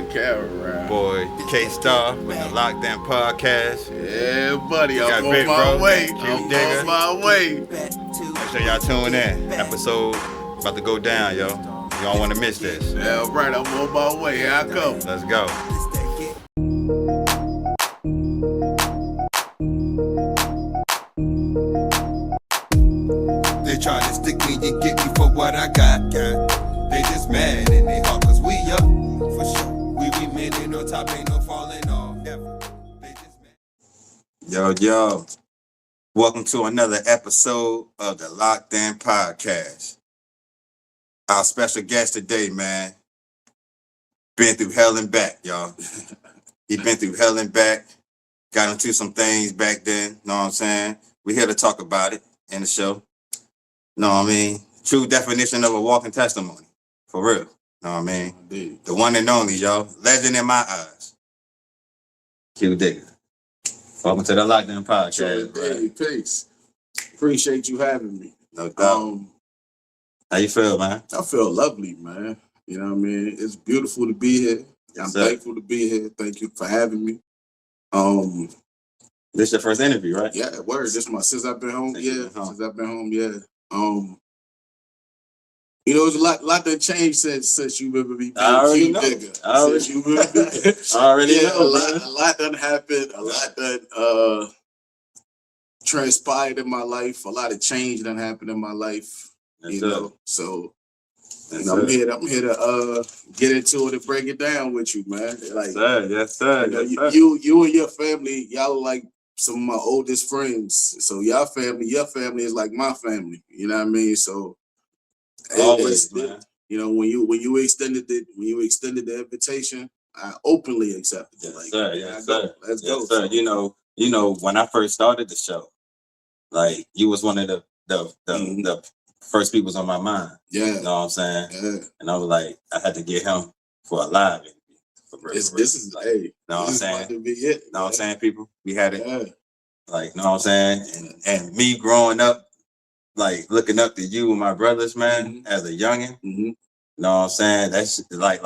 camera. Boy, K-Star with the Lockdown Podcast. Yeah, buddy, I'm got on Big my Bro, way. Q-Digga. I'm on my way. Make sure y'all tune in. Episode about to go down, yo. You don't want to miss this. Yeah, right, I'm on my way. Here I come. Let's go. They try to stick me and get me for what I got. They just mad in they heart cause we up. For sure. We remaining on top, ain't no falling off. Ever. They just mad. Yo. Welcome to another episode of the Lockdown Podcast. Our special guest today, man, been through hell and back, y'all. He been through hell and back. Got into some things back then, know what I'm saying? We here to talk about it in the show. Know what I mean? True definition of a walking testimony. For real. Know what I mean? Indeed. The one and only, y'all. Legend in my eyes. Q-Digga. Welcome to the Lockdown Podcast. Hey, peace. Appreciate you having me. No doubt. How you feel, man? I feel lovely, man. You know what I mean? It's beautiful to be here. I'm thankful to be here. Thank you for having me. This your first interview, right? Yeah, word. This my since I've been home. Since I've been home. Yeah. You know, there's a lot that changed since you ever be Q-Digga. I already know. A lot done happened. A lot done transpired in my life. A lot of change done happened in my life. So I'm here to get into it and break it down with you, man. Like, Yes, sir. You and your family, y'all are like some of my oldest friends. So your family is like my family. You know what I mean? So always, man. You know, when you extended the invitation, I openly accepted it. Yes, sir. Let's go. Sir. You know, when I first started the show, like you was one of the first people on my mind. Yeah. You know what I'm saying? Yeah. And I was like, I had to get him for a live interview. This is like, hey, know what I'm saying? About to be it. Know what I'm saying, people? We had it. Yeah. Like, know what I'm saying? And me growing up, like looking up to you and my brothers, man, as a youngin'. Mm-hmm. Know what I'm saying? That's like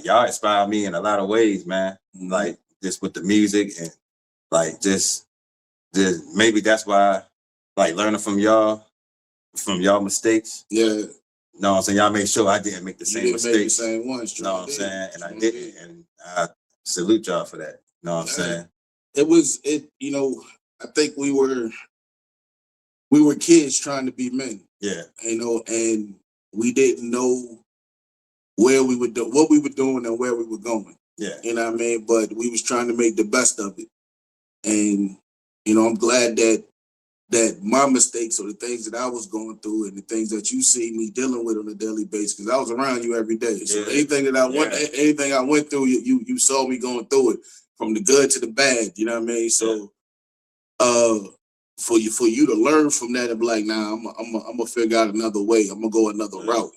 y'all inspire me in a lot of ways, man. Mm-hmm. Like just with the music and like just maybe that's why like learning from y'all mistakes. Yeah. Know what I'm saying? Y'all make sure I didn't make the same mistakes. Make the same ones. Know what I'm saying? And I didn't. And I salute y'all for that. Know what I'm saying? You know, I think we were kids trying to be men. Yeah. You know, and we didn't know what we were doing and where we were going. Yeah. You know what I mean? But we was trying to make the best of it. And, you know, I'm glad that my mistakes or the things that I was going through and the things that you see me dealing with on a daily basis, because I was around you every day. So anything I went through, you saw me going through it, from the good to the bad. You know what I mean? So, for you to learn from that and be like, nah, I'm gonna figure out another way. I'm gonna go another route.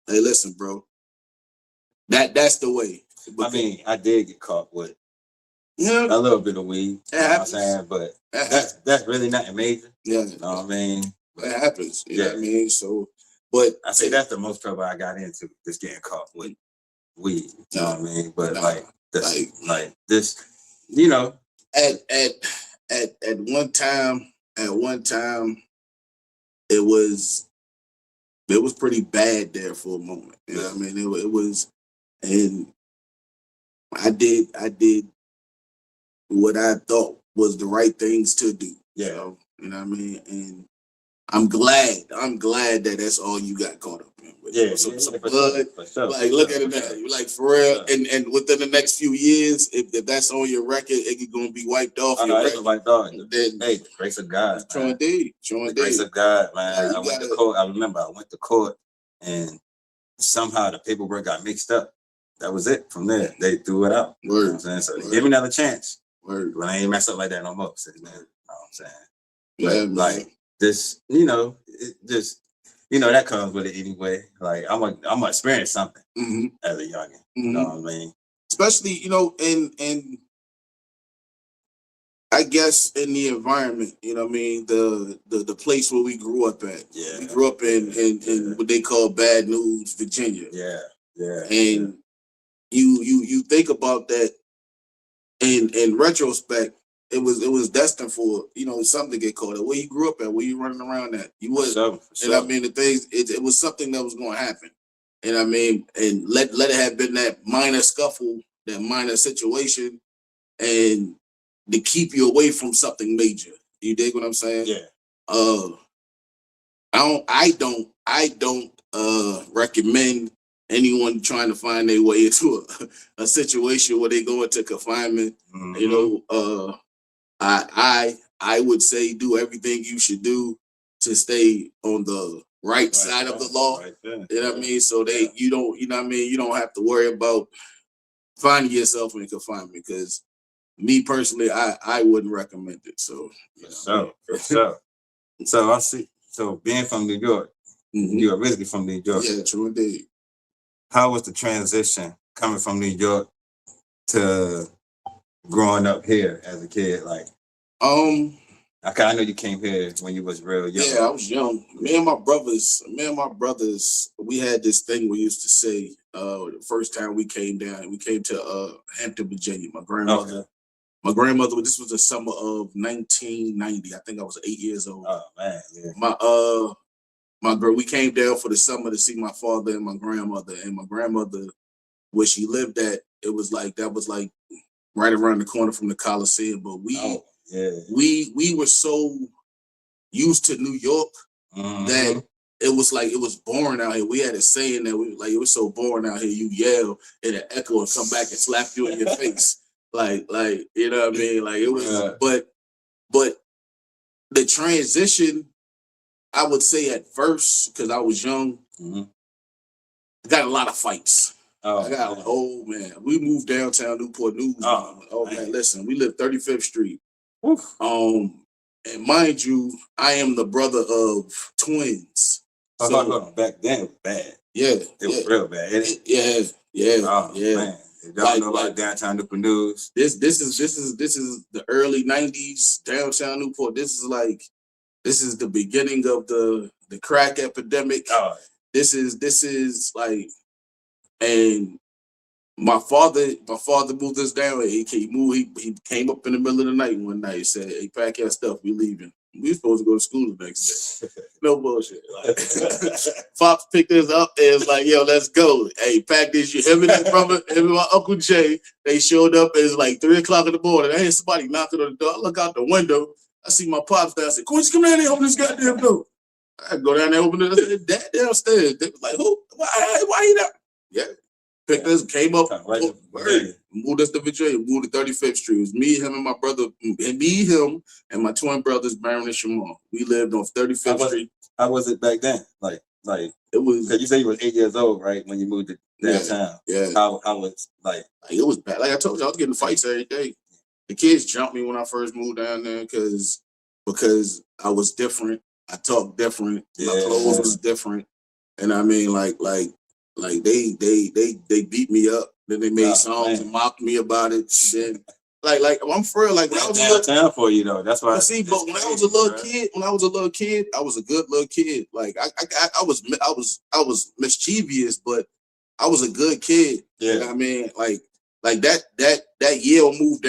Hey, listen, bro. That's the way. I mean, I did get caught with a little bit of weed. You know what I'm saying? But that's really nothing major. Yeah. You know what I mean? It happens. You know what I mean? So, but I say that's the most trouble I got into, just getting caught with weed. You know what I mean? But like this, you know. At one time, it was pretty bad there for a moment. You know what I mean? It was, and I did what I thought was the right things to do. Yeah. You know what I mean? And I'm glad that that's all you got caught up in. With. Some blood. For sure. Like, look at it now. You're like, for real. And within the next few years, if that's on your record, it's going to be wiped off. I know, it's wiped off. Then, hey, the grace of God. True indeed. The grace of God, man. I went to court. I remember I went to court and somehow the paperwork got mixed up. That was it. From there, they threw it out. Word. You know what I'm saying? So give me another chance. Word. But I ain't mess up like that no more. So, man, you know what I'm saying? Yeah, like this, you know, it just, you know, that comes with it anyway. Like I'm gonna experience something as a youngin'. You know what I mean? Especially, you know, in I guess in the environment, you know what I mean, the place where we grew up at. Yeah. We grew up in what they call Bad News, Virginia. Yeah. And you think about that in retrospect, it was destined for, you know, something to get caught up. Where you grew up at, where you running around at, you was, and I mean the things. It was something that was going to happen, and I mean, and let it have been that minor scuffle, that minor situation, and to keep you away from something major. You dig what I'm saying? Yeah. I don't recommend anyone trying to find their way into a situation where they go into confinement. Mhm. You know, I would say do everything you should do to stay on the right side of the law. Right there. You know what I mean? So you don't, you know what I mean, you don't have to worry about finding yourself in confinement, because me personally, I wouldn't recommend it. So, you know. For sure. So I see. So being from New York, Mhm. you're originally from New York. Yeah, true indeed. How was the transition coming from New York to growing up here as a kid? Like, I know you came here when you was real young. Yeah, I was young. Me and my brothers, we had this thing we used to say. The first time we came to Hampton, Virginia. My grandmother. Okay. My grandmother. This was the summer of 1990. I think I was 8 years old. Oh man, yeah. We came down for the summer to see my father and my grandmother. And my grandmother, where she lived at, that was like right around the corner from the Coliseum. But we were so used to New York that it was boring out here. We had a saying that it was so boring out here. You yell and an echo and come back and slap you in your face. Like, you know what I mean? Like, it was, but the transition, I would say at first, because I was young, I got a lot of fights. Man. We moved downtown Newport News. Man, listen, we lived 35th Street. Oof. And mind you, I am the brother of twins. So back then it was bad. Yeah, it was real bad. Yeah. Man. If y'all know about downtown Newport News. This is the early 90s downtown Newport. This is the beginning of the crack epidemic. This is like, and my father moved us down. He came up in the middle of the night one night. He said, "Hey, pack your stuff. We leaving." We were supposed to go to school the next day. No bullshit. Like, Pops picked us up and was like, "Yo, let's go. Hey, pack this shit." Him and my Uncle Jay, they showed up. It's like 3 o'clock in the morning. I hear somebody knocking on the door. I look out the window. I see my pops there. I said, "Quincy, come down here, open this goddamn door." I go down there, open it. I said, "Dad downstairs." They was like, "Who? Why you down?" Yeah. Picked us, came up, moved us to Virginia, moved to 35th Street. It was me, him, and my brother, and him, and my twin brothers, Baron and Shamal. We lived on 35th Street. How was it back then? Like it was. Because you said you was 8 years old, right, when you moved to downtown. Yeah. How was like? It was bad. Like I told you, I was getting fights every day. The kids jumped me when I first moved down there because I was different. I talked different. My clothes was different, and I mean, like they beat me up. Then they made songs and mocked me about it. And then I'm for real. Like when I was downtown for you though. That's why. But when I was a little kid, I was a good little kid. Like I was mischievous, but I was a good kid. Yeah. You know what I mean? Like that year we moved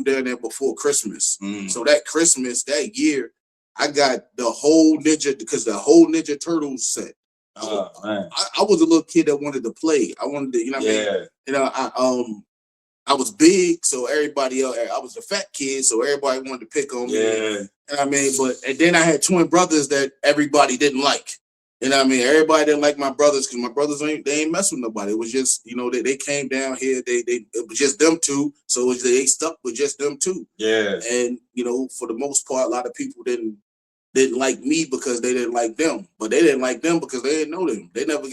down there before Christmas. So that Christmas that year, I got the whole Ninja Turtles set. Man. I was a little kid that wanted to play. I wanted to, you know what I mean? You know, I was big, so everybody else, I was a fat kid, so everybody wanted to pick on me. Yeah. And I mean, and then I had twin brothers that everybody didn't like. You know what I mean? Everybody didn't like my brothers because my brothers they ain't mess with nobody. It was just, you know, they came down here, it was just them two, so they stuck with just them two. Yeah. And, you know, for the most part, a lot of people didn't like me because they didn't like them, but they didn't like them because they didn't know them. They never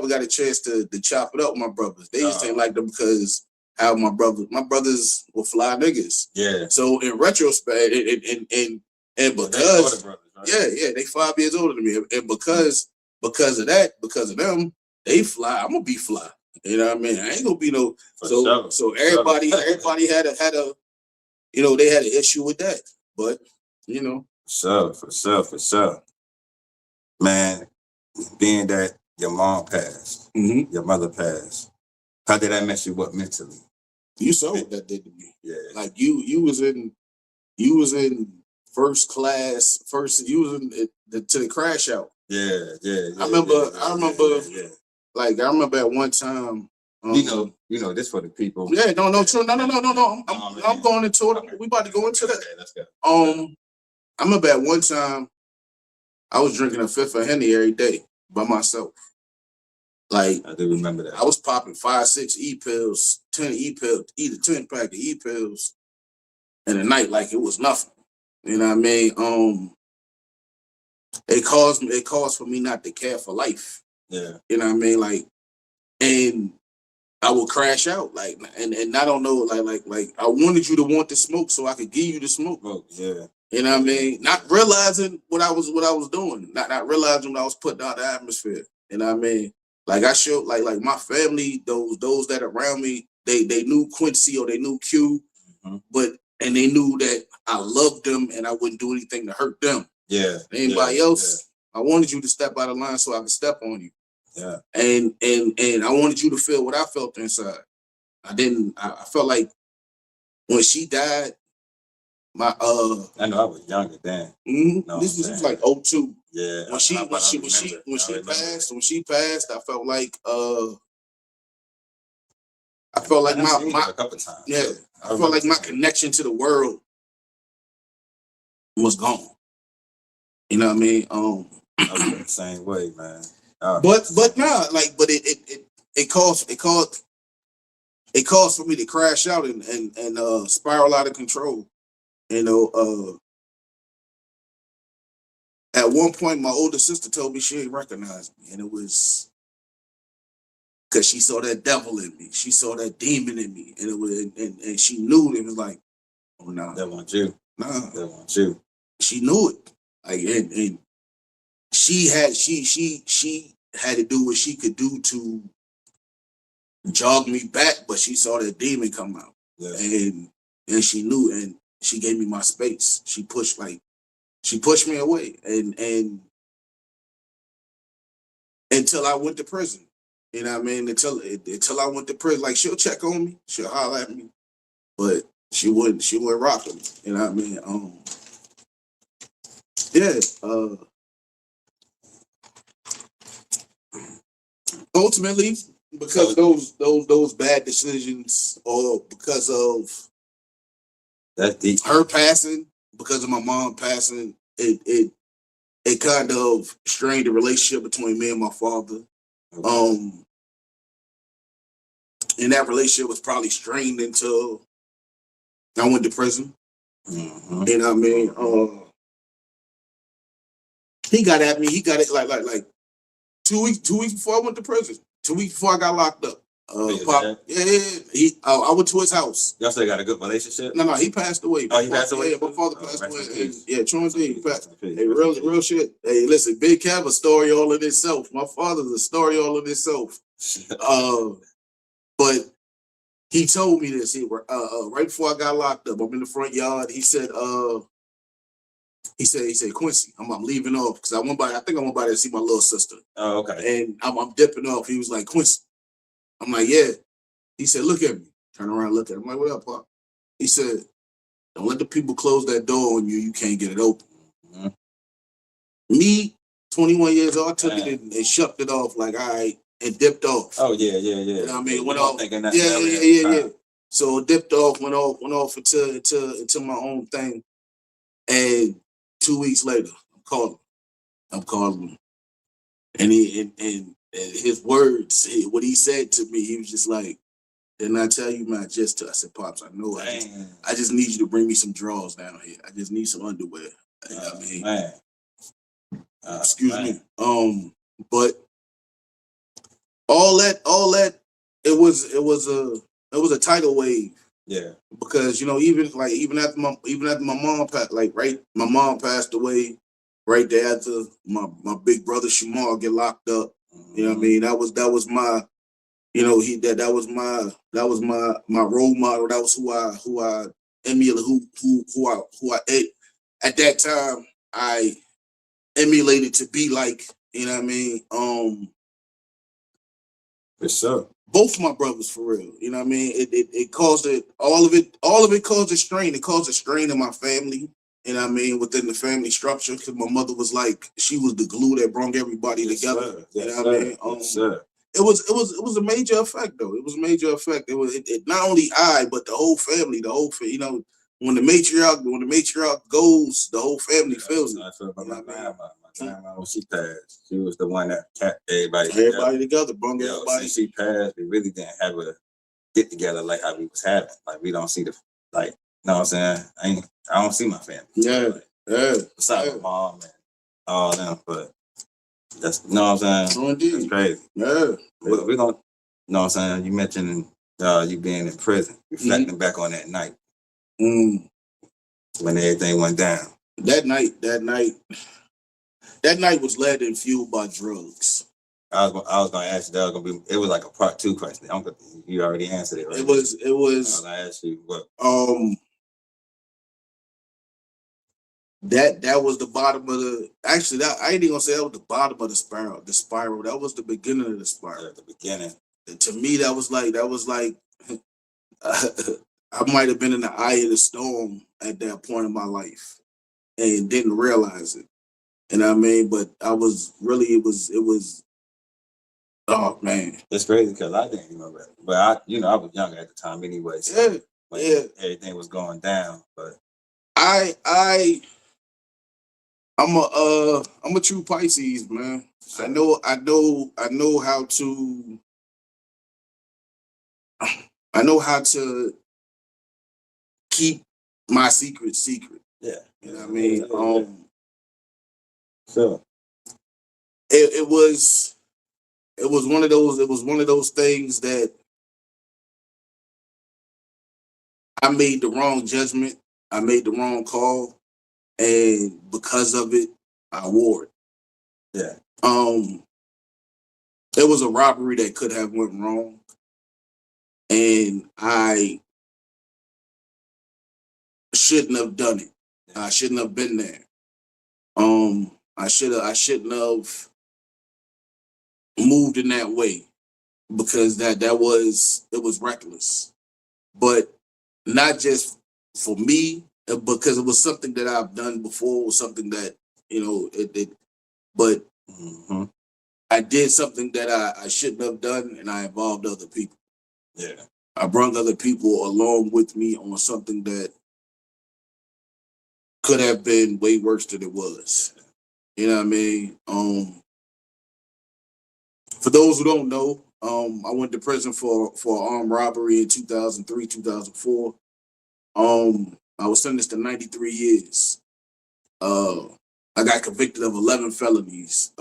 got a chance to chop it up with my brothers. They just didn't like them because how my brothers were fly niggas. Yeah. So in retrospect, and because brothers, right? They 5 years older than me, and because of them, they fly. I'm gonna be fly. You know what I mean? I ain't gonna be no. So everybody had a, you know, they had an issue with that, but you know. For sure. Man, being that your mom passed, your mother passed, How did that mess you up mentally? You saw what that did to me. Yeah. Like you was in first class, you was in to the crash out. Yeah. I remember at one time. You know, this for the people. Yeah, true. No. I'm going into it. Okay. We about to go into that. Okay, let's go. I remember at one time I was drinking a fifth of Henny every day by myself. Like I do remember that. I was popping 5, 6 E-pills, 10 E-pills, eat a 10 pack of E-pills in a night like it was nothing. You know what I mean? It caused for me not to care for life. Yeah. You know what I mean? Like, and I would crash out. Like, and I don't know, like I wanted you to want the smoke so I could give you the smoke. Oh, yeah. You know what I mean? Not realizing what I was doing. Not realizing what I was putting out the atmosphere. You know what I mean? Like I showed like my family, those that around me, they knew Quincy or they knew Q, but and they knew that I loved them and I wouldn't do anything to hurt them. Yeah. Anybody else, I wanted you to step out of line so I could step on you. Yeah. And I wanted you to feel what I felt inside. I felt like when she died, I know I was younger then. No, this was like 02. Yeah. When she passed, I felt like a couple times. Yeah. I felt like my connection to the world was gone. You know what I mean? I was the same way, man. But it caused for me to crash out and spiral out of control. You know, at one point my older sister told me she didn't recognize me, and it was because she saw that devil in me. She saw that demon in me, and it was and she knew it was like, oh no, that wasn't you. Nah, that wasn't you. She knew it. Like and she had to do what she could do to jog me back, but she saw that demon come out. Yeah. And she knew, and she gave me my space. She pushed me away, and until I went to prison. You know what I mean? Until I went to prison, like she'll check on me, she'll holler at me, but she wouldn't rock with me. You know what I mean? Ultimately, because those bad decisions, or because of her passing, because of my mom passing, it kind of strained the relationship between me and my father. Okay. And that relationship was probably strained until I went to prison. Mm-hmm. You know what I mean? He got at me. He got it like 2 weeks before I went to prison. 2 weeks before I got locked up. I went to his house. Y'all still got a good relationship? No, he passed away. Oh, he passed away? Yeah, my father passed away. He passed. Hey, real shit. Hey, listen, Big Kev, a story all in itself. My father's a story all in itself. But he told me this. Right before I got locked up, I'm in the front yard. He said, Quincy, I'm leaving off because I think I went by to see my little sister. Oh, okay. And I'm dipping off. He was like, Quincy. I'm like, yeah. He said, look at me. Turn around, look at him. I'm like, what up, Pop? He said, don't let the people close that door on you. You can't get it open. Mm-hmm. Me, 21 years old, I took it and shucked it off like, all right, and dipped off. Oh, yeah. You know what I mean? Went off. Yeah. So dipped off, went off into my own thing. And 2 weeks later, I'm calling him. And his words, what he said to me, he was just like, didn't I tell you, man? I said, Pops, I know. I just need you to bring me some drawers down here. I just need some underwear. You know what I mean? Man. Excuse me. But all that, it was a tidal wave. Yeah. Because even after my mom passed, my mom passed away right there after my big brother Shamar get locked up. Mm-hmm. You know what I mean? That was my that was my role model. That was who I emulated, who I at that time I emulated to be like. You know what I mean? For sure. both my brothers for real. You know what I mean? It caused all of it caused a strain. It caused a strain in my family. You know what I mean? Within the family structure, because my mother was like, she was the glue that brought everybody together. Sir. You Yes, know what I mean? Yes, sir. It was a major effect though. It was a major effect. It not only I, but the whole family, you know, when the matriarch goes, the whole family feels it. I feel about You know my what I mean? grandma. My grandma, when she passed, she was the one that kept everybody Together, brought Yo, everybody. since she passed, we really didn't have a get together like how we was having. Like we don't see the like, you know what I'm saying? I don't see my family. Yeah, like, yeah. Besides my mom and all them, but that's, you know what I'm saying? Oh, indeed. That's crazy. Yeah. But we don't, you know what I'm saying? You mentioned you being in prison, reflecting back on that night Mm. when everything went down. That night was led and fueled by drugs. I was gonna ask you, that was gonna be, it was like a part 2 question. You already answered it, right? It was I was gonna ask you what. That was the bottom of the, actually that I ain't even gonna say that was the bottom of the spiral. That was the beginning of the spiral. At the beginning. And to me, that was like I might have been in the eye of the storm at that point in my life and didn't realize it. And I mean, but I was really, it was, oh man. It's crazy because I didn't even remember it. But I was younger at the time anyway. So when everything was going down. But I'm a true Pisces, man. I know how to keep my secret secret. Yeah. You know what I mean? So it was one of those things that I made the wrong judgment. I made the wrong call, and because of it, I wore it. Yeah. It was a robbery that could have went wrong, and I shouldn't have done it. I shouldn't have been there. I shouldn't have moved in that way, because it was reckless. But not just for me, because it was something that I've done before, it was something that, but I did something that I shouldn't have done, and I involved other people. Yeah. I brought other people along with me on something that could have been way worse than it was. You know what I mean? For those who don't know, I went to prison for armed robbery in 2003, 2004. I was sentenced to 93 years. I got convicted of 11 felonies.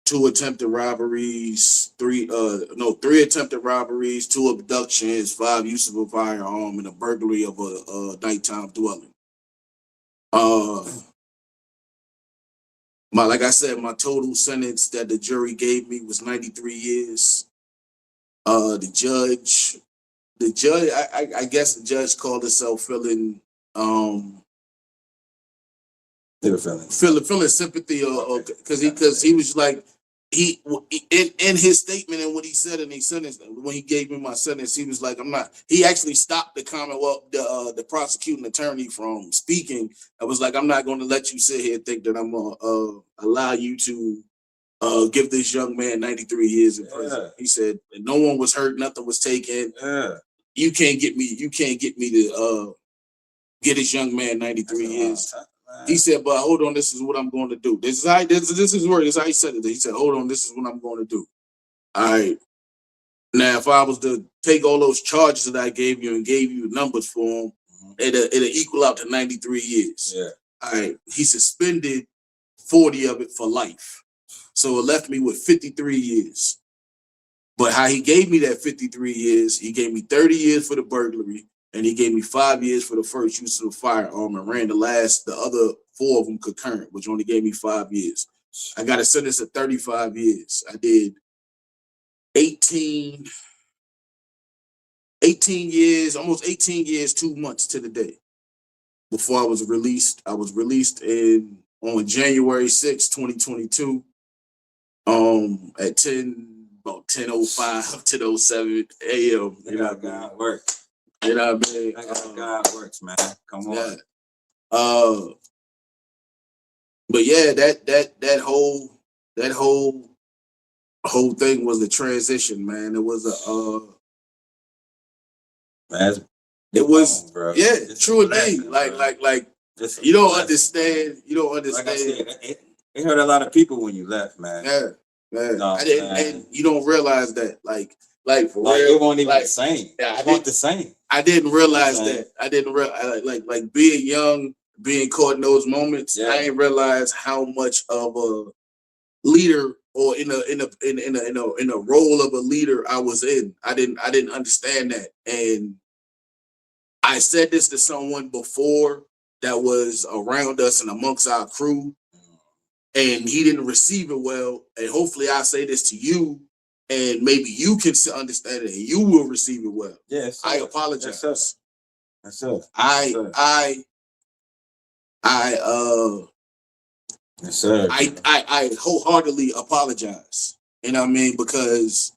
2 attempted robberies, 3 attempted robberies, 2 abductions, 5 use of a firearm, and a burglary of a nighttime dwelling. Like I said, my total sentence that the jury gave me was 93 years. The judge, I guess the judge called herself feeling feeling sympathy, or because he was like, he in his statement and what he said in his sentence, when he gave me my sentence, he was like, he actually stopped the the prosecuting attorney from speaking. I was like, I'm not going to let you sit here and think that I'm going to allow you to give this young man 93 years in prison. Yeah. He said, no one was hurt, nothing was taken. Yeah. You can't get me to get this young man 93 years. He said, but hold on, this is what I'm going to do. This is how he said it. He said, hold on, this is what I'm going to do. All right. Now, if I was to take all those charges that I gave you and gave you numbers for them, it'll equal out to 93 years. Yeah. All right. He suspended 40 of it for life. So it left me with 53 years. But how he gave me that 53 years, he gave me 30 years for the burglary, and he gave me 5 years for the first use of a firearm, and ran the other 4 of them concurrent, which only gave me 5 years. I got a sentence of 35 years. I did 18 years, almost 18 years, 2 months to the day before I was released. I was released on January 6, 2022. at about 10:05, 10:07 a.m. You know, God works. You know what I mean? God works, man. Come on. Yeah. But yeah, that whole thing was a transition, man. It was man, it was bro. Yeah, it's true indeed. Like you don't understand. You don't understand. Like I said, it hurt a lot of people when you left, man. Yeah, man. No, and you don't realize that, like for like real, it wasn't even like, the same. Yeah, it wasn't the same. I didn't realize that. I didn't realize like being young, being caught in those moments. I didn't realize how much of a leader or in a role of a leader I was in. I didn't understand that, and I said this to someone before that was around us and amongst our crew, and he didn't receive it well. And hopefully, I say this to you, and maybe you can understand it, and you will receive it well. Yes, I apologize. That's it. Yes, sir. I wholeheartely apologize. You know what I mean? Because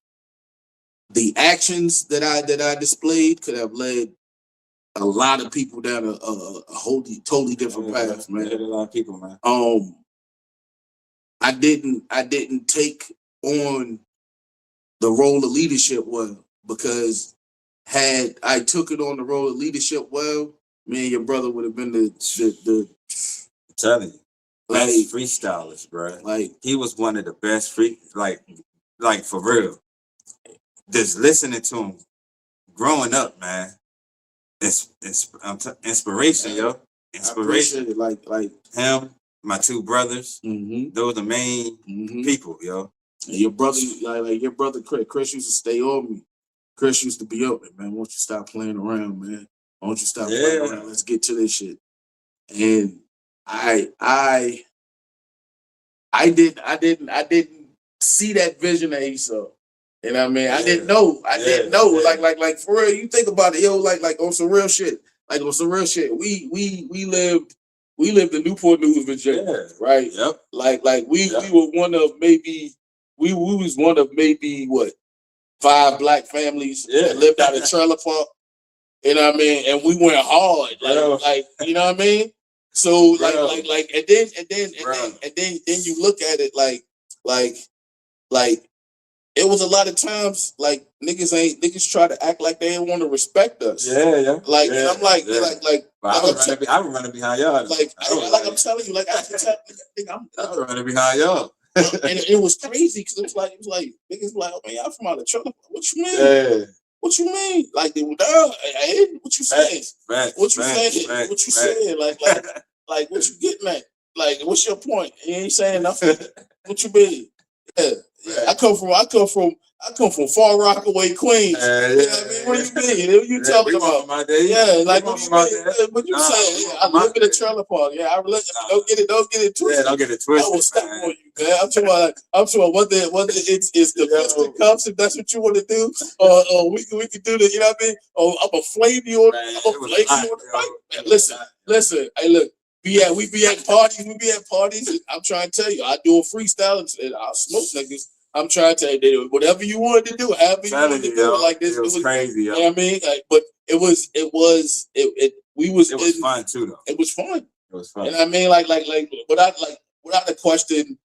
the actions that I displayed could have led a lot of people down a totally different path, man. A lot of people, man. I didn't take on the role of leadership well, because had I took it on the role of leadership well, me and your brother would have been the I'm telling you. Like, best freestylers, bro. Like, he was one of the best like for real. Just listening to him growing up, man. It's inspiration, yo. Inspiration. Like him, my two brothers. Those are the main people, yo. And your brother, like your brother Chris used to stay on me. Chris used to be up, man. Won't you stop playing around, man? Won't you stop playing around? Let's get to this shit. And I didn't see that vision that he saw. You know what I mean? I didn't know. I didn't know. Like for real, you think about it, yo, like on some real shit. Like on some real shit. We lived in Newport News, Virginia, right? Yep. Like we were one of maybe we was one of maybe what 5 black families that lived out in trailer park. You know what I mean? And we went hard, like you know what I mean? So like and then you look at it like it was a lot of times like niggas try to act like they didn't want to respect us. And I'm like I was running behind y'all. I'm telling you, like I was running behind y'all. And it was crazy because it was like niggas like, oh man, y'all from out of trouble. What you mean? What you mean? Like they were down. What you saying? What you saying? What you saying? Like what you getting at? Like what's your point? You ain't saying nothing. What you mean? Yeah. I come from Far Rockaway, Queens. You know what I mean? What do you mean? What you talking about? Like what do you mean? What you saying? I live in a trailer park. Yeah, I really don't get it twisted. Don't get it twisted. I will step on you, man. I'm talking about whether it's the fist cups if that's what you want to do, or we can do the, you know what I mean? Or I'm gonna flame you on the fight. Listen. Hey, look. We be at parties. I'm trying to tell you, I do a freestyle and I'll smoke niggas. I'm trying to tell you, whatever you wanted to do, however you wanted to do it, like this. It was crazy, yo. You know what I mean? Like, but it was fun too, though. It was fun. It was fun. You know what I mean? Like without a question,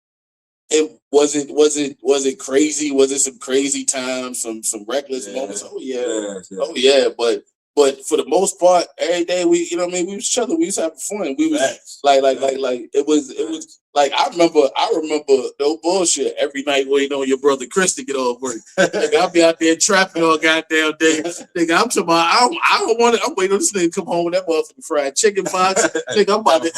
it was it crazy? Was it some crazy times, some reckless moments? Oh yeah. But for the most part, every day we, you know what I mean, we was chilling, we was having fun. We was like it was like I remember no bullshit every night waiting on your brother Chris to get off work. Nigga, I'll be out there trapping all goddamn day. Nigga, I'm talking about I'm waiting on this nigga to come home with that motherfucking fried chicken box. Nigga, I'm about to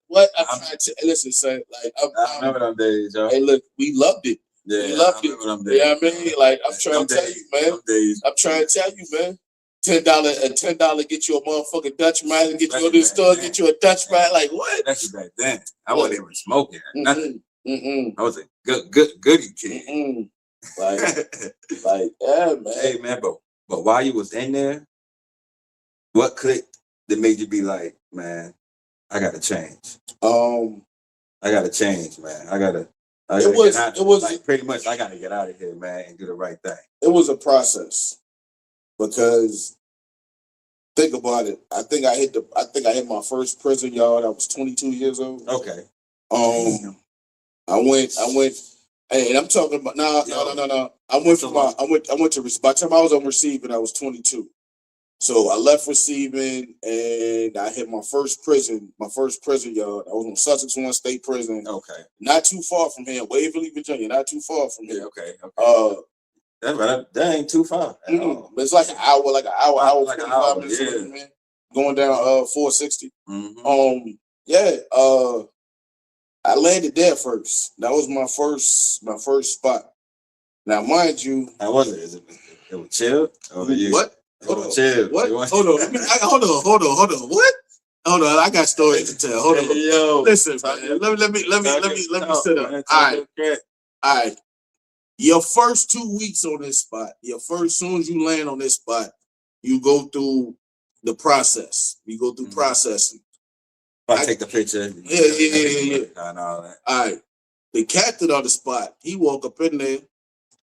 what? I'm trying to listen, son. Like I remember them days, yo. Hey, look, we loved it. Yeah, we loved it. You know what I mean? Like I'm trying to tell you, man. I'm trying to tell you, man. $10 get you a motherfucking Dutch man and get you to the store, get you a Dutch man. Like what? That's back then. I wasn't even smoking. Nothing. I was a goody kid. Like yeah, man. Hey man, but while you was in there, what clicked that made you be like, man, I gotta change? I gotta change, man. It was like pretty much. I gotta get out of here, man, and do the right thing. It was a process because think about it. I think I hit my first prison yard. I was 22 years old. Okay. I went, and I'm talking about no. I went to by the time I was on receiving, I was 22. So I left receiving and I hit my first prison yard. I was on Sussex One State Prison. Okay. Not too far from here, Waverly, Virginia. Not too far from here. Okay. That ain't too far at all. But it's like an hour, like an 45 hour, minutes yeah. away from here. Going down 460. Mm-hmm. I landed there first. That was my first spot. Now, mind you, how was it? It was chill? What? Hold on. Chill. What? Hold on. Hold on. What? Hold on. I got stories to tell. Hold on. Yo, listen, man. Let me sit up. All right. Your first 2 weeks on this spot. Soon as you land on this spot, you go through the process. You go through processing. I take the picture. Yeah. And all that. All right. The captain of the spot, he walk up in there.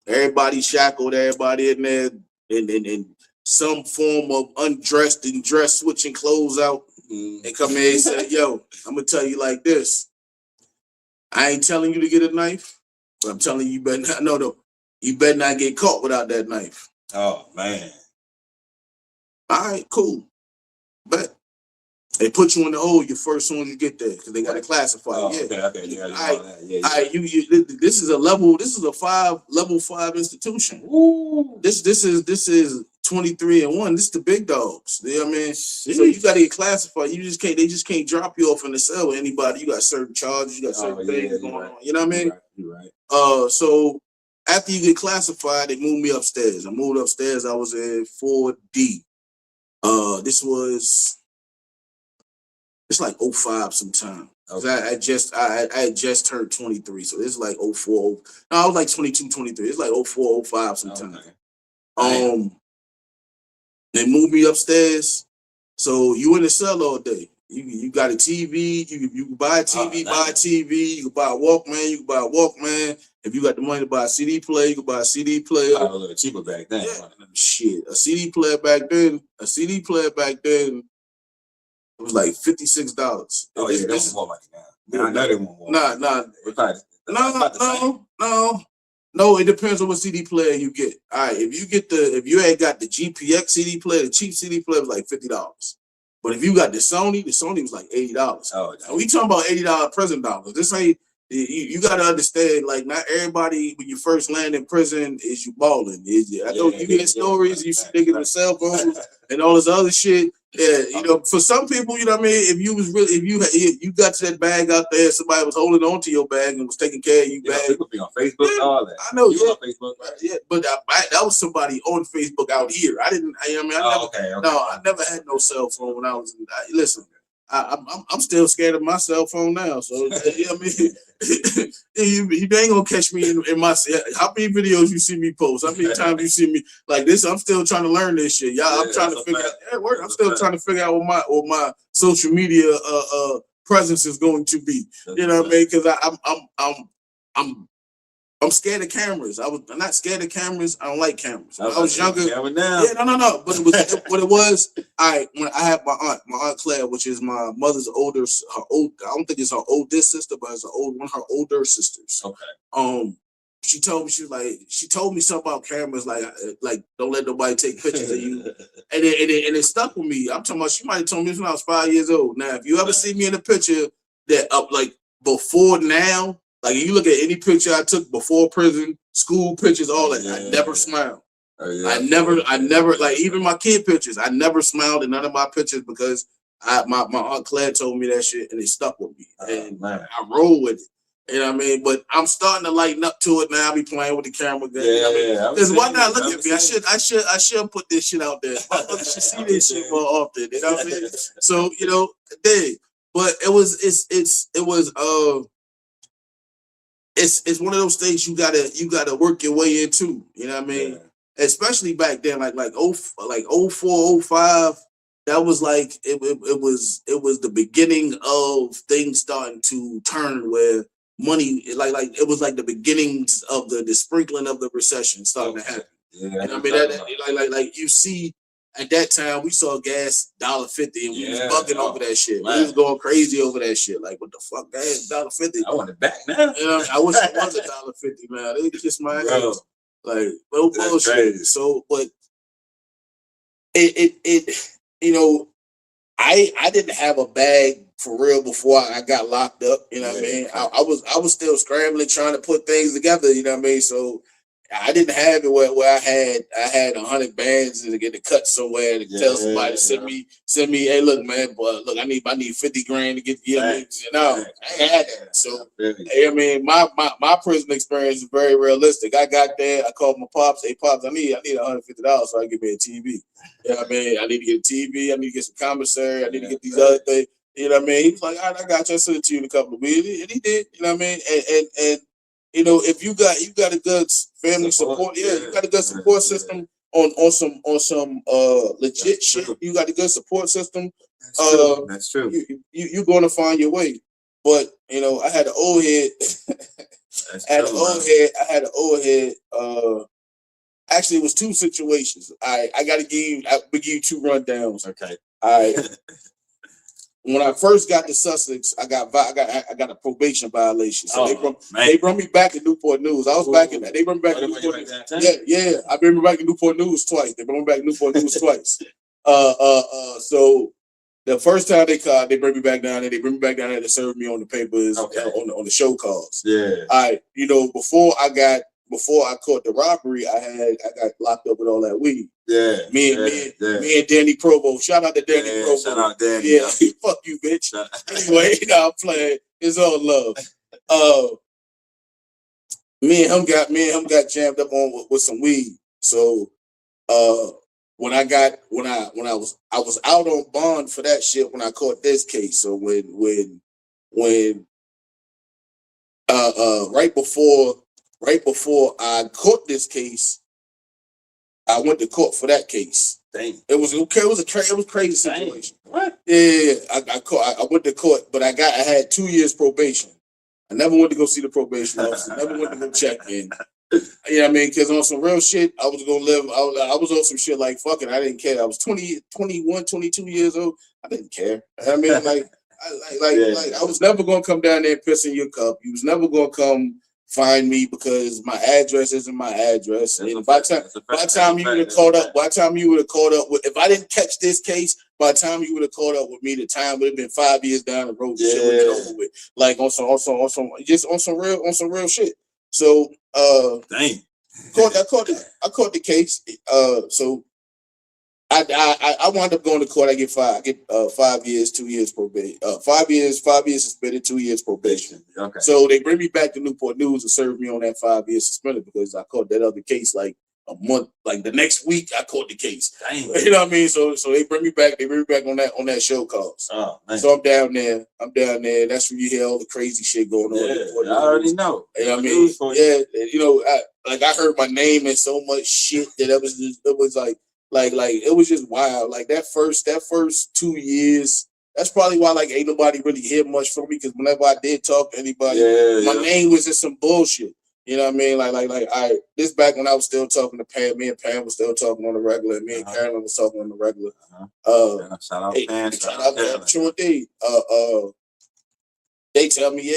Everybody shackled, everybody in there in some form of undressed and dress, switching clothes out. And come in and say, yo, I'm gonna tell you like this. I ain't telling you to get a knife, but I'm telling you, you better not get caught without that knife. Oh man. All right, cool. But they put you in the hole your first soon as you get there because they got to classify. Oh, yeah. Okay. Yeah. All right. This is a level 5 institution. Ooh. This is 23 and 1. This is the big dogs. You know what I mean? So you got to get classified. They just can't drop you off in the cell with anybody. You got certain charges. You got certain things going on. You know what I mean? You're right. So after you get classified, they moved me upstairs. I moved upstairs. I was in 4D. It's like 05 sometime. Okay. I had just turned 23. So it's like 04. No, I was like 22, 23. It's like 04, 05 sometime. Okay. They moved me upstairs. So you in the cell all day. You got a TV. You can buy a TV, buy a TV. You can buy a Walkman. If you got the money to buy a CD player, you can buy a CD player. A little cheaper back then. Yeah. Shit, a CD player back then. It was like $56. Oh yeah, that's more money now. I know they want more. No. It depends on what CD player you get. All right, if you ain't got the GPX CD player, the cheap CD player was like $50. But if you got the Sony was like $80. Oh, and we talking about $80 prison dollars. This ain't. You got to understand, like, not everybody when you first land in prison is you balling. I know you hear stories, you see niggas with cell phones and all this other shit. Yeah, for some people, you know what I mean. If you got that bag out there, somebody was holding on to your bag and was taking care of you. Bag. People be on Facebook, all that. I know. You on Facebook, right? Yeah, but that was somebody on Facebook out here. I didn't. I never had no cell phone when I was. Listen. I'm still scared of my cell phone now. So you know what I mean? You ain't gonna catch me in my. How many videos you see me post? How many times you see me like this? I'm still trying to learn this shit. I'm trying to figure out. I'm still trying to figure out what my social media presence is going to be. You know what I mean? Because I'm scared of cameras. I'm not scared of camemes. I don't like cameras. When I was younger. No. But what it was. When I had my aunt Claire, which is my mother's I don't think it's her oldest sister, but it's one of her older sisters. Okay. She told me something about cameras, like don't let nobody take pictures of you, and it stuck with me. I'm talking about. She might have told me this when I was 5 years old. Now, if you ever see me in a picture that up like before now. Like if you look at any picture I took before prison, school pictures, all that, I never smiled. I never like even my kid pictures. I never smiled in none of my pictures because my aunt Claire told me that shit and it stuck with me. And I roll with it. You know what I mean? But I'm starting to lighten up to it now. I be playing with the camera. Because why not look at me? I should put this shit out there. I should see this shit more often. You know what I mean? So but it's one of those things you gotta work your way into. You know what I mean? Yeah. Especially back then, like 04, 05. That was like it was the beginning of things starting to turn where money, like it was like the beginnings of the sprinkling of the recession starting to happen. Yeah, And I mean like you see at that time we saw gas $1.50 and we was bugging over that shit. Man. We was going crazy over that shit. Like what the fuck, gas $1.50? I want it back now. You know, I wish it was $1.50, man. They kiss my ass. Like no bullshit. Crazy. So, but it you know, I didn't have a bag for real before I got locked up. You know what I mean? I was still scrambling trying to put things together. You know what I mean? So I didn't have it where I had 100 bands to get a cut somewhere to tell somebody to send me. Hey, look, man, but look, I need 50 grand to get I ain't had that. So I mean, my prison experience is very realistic. I got there. I called my pops. Hey, pops, I need $150 so I can get me a TV. You know what I mean? I need to get a TV. I need to get some commissary. I need to get these other things. You know what I mean? He was like, all right, I got you. I'll send it to you in a couple of weeks. And he did. You know what I mean? And you know, if you got a good family support, you got a good support system on some legit shit. You got a good support system. That's true. You're going to find your way. But you know, I had an old head. I had an old head. Actually, it was two situations. I gotta give you two rundowns. Okay. All right. When I first got to Sussex, I got a probation violation. So they brought me back to Newport News. I was back in that. They brought me back to Newport News. Yeah. I've been back to Newport News twice. They brought me back to Newport News twice. So the first time they bring me back down there, to serve me on the papers on the show calls. Yeah. You know, before I caught the robbery, I got locked up with all that weed. Yeah. Me and Danny Provo. Shout out to Danny Provo. Shout out Danny. Yeah. Fuck you, bitch. Anyway, you know, I'm playing. It's all love. Me and him got jammed up on with some weed. So when I was out on bond for that shit when I caught this case. So when right before I caught this case, I went to court for that case. Dang. It was a crazy situation. Dang. What? Yeah. I went to court, but I had 2 years probation. I never went to go see the probation officer. Never went to go check in. You know what I mean? Because on some real shit, I was gonna live. I was on some shit like fucking. I didn't care. I was 21, 22 years old. I didn't care. I mean, I was never gonna come down there and piss in your cup. You was never gonna come find me because my address isn't my address. And by the time you would have caught up, with, if I didn't catch this case, by the time you would have caught up with me, the time would have been 5 years down the road. Shit would have been over with. Like on some real shit. So I caught the case. So I wound up going to court. I get 5 years, 2 years probation. 5 years suspended, 2 years probation. Okay. So they bring me back to Newport News and serve me on that 5 years suspended because I caught that other case like a month, like the next week I caught the case. Dang. You know what I mean? So they bring me back. They bring me back on that show calls. Oh, man. So I'm down there. That's where you hear all the crazy shit going on. I already know. You know what I mean? Yeah. You know, I heard my name and so much shit that it was like it was just wild. Like that first 2 years, that's probably why like ain't nobody really hear much from me because whenever I did talk to anybody, my name was just some bullshit. You know what I mean? This back when I was still talking to Pam. Me and Pam was still talking on the regular. And me and Carolyn was talking on the regular. Shout out Pam. Shout out Pam. Sure did. They tell me,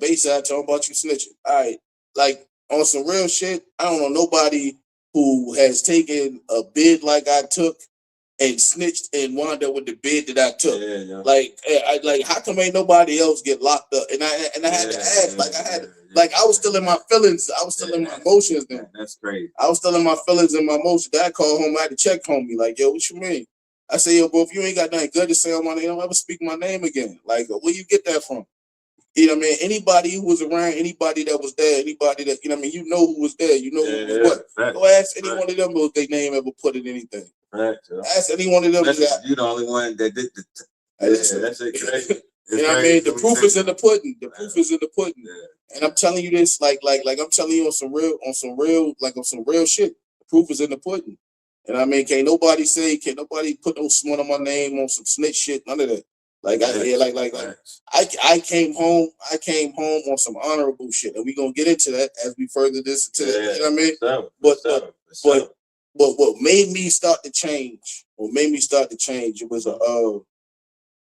Bayside talking about you snitching. All right, like on some real shit. I don't know nobody who has taken a bid like I took and snitched and wound up with the bid that I took. Like how come ain't nobody else get locked up? And I had to ask, I was still in my feelings. I was still in my emotions then. That's great. I was still in my feelings and my emotions. I called home, I had to check homie. Like, yo, what you mean? I say, yo, bro, if you ain't got nothing good to say on my name, don't ever speak my name again. Like, where you get that from? You know what I mean? Anybody who was around, anybody that was there, anybody that, you know what I mean? You know who was there. You know who was what. Go ask any one of them if their name ever put in anything. Ask any one of them. You're the only one that did the... that's it. Crazy. You know what I mean? The proof is in the pudding. The proof is in the pudding. Yeah. And I'm telling you this, like I'm telling you on some real shit. The proof is in the pudding. And I mean, can't nobody put no smut on my name on some snitch shit, none of that. Like I came home on some honorable shit, and we gonna get into that as we further this to you know what I mean. But what made me start to change?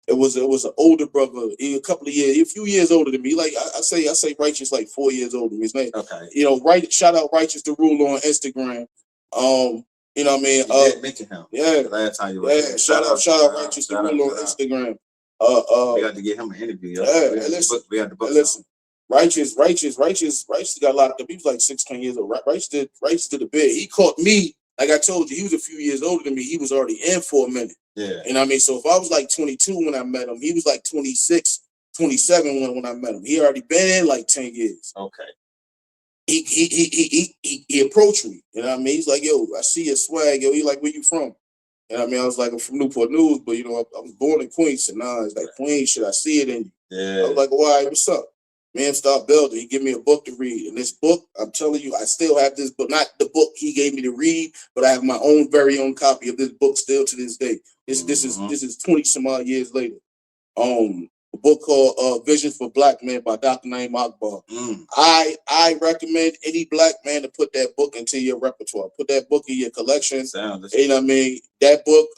It was an older brother, a few years older than me. Like I say Righteous like 4 years older than me. His name, right? Shout out Righteous the Rule on Instagram. You know what I mean? You did mention him. Yeah. The last time you were here. Shout out Righteous the Rule on Instagram. We got to get him an interview. We got the book. Listen. Righteous got locked up. He was like 16 years old. Righteous did a bit. He caught me, like I told you, he was a few years older than me. He was already in for a minute. Yeah. You know what I mean? So if I was like 22 when I met him, he was like 26, 27 when I met him. He already been in like 10 years. Okay. He approached me. You know what I mean? He's like, yo, I see your swag. Yo, he like, where you from? You know what I mean? I was like, I'm from Newport News, but I was born in Queens. So nah, it's like Queens, shit, I see it in you. Yeah. I was like, all right, what's up? Man, start building. He gave me a book to read. And this book, I'm telling you, I still have this book. Not the book he gave me to read, but I have my very own copy of this book still to this day. This is 20 some odd years later. A book called Visions for Black Men by Dr. Naeem Akbar. I recommend any black man to put that book into your repertoire. Put that book in your collection. You know what I mean? That book,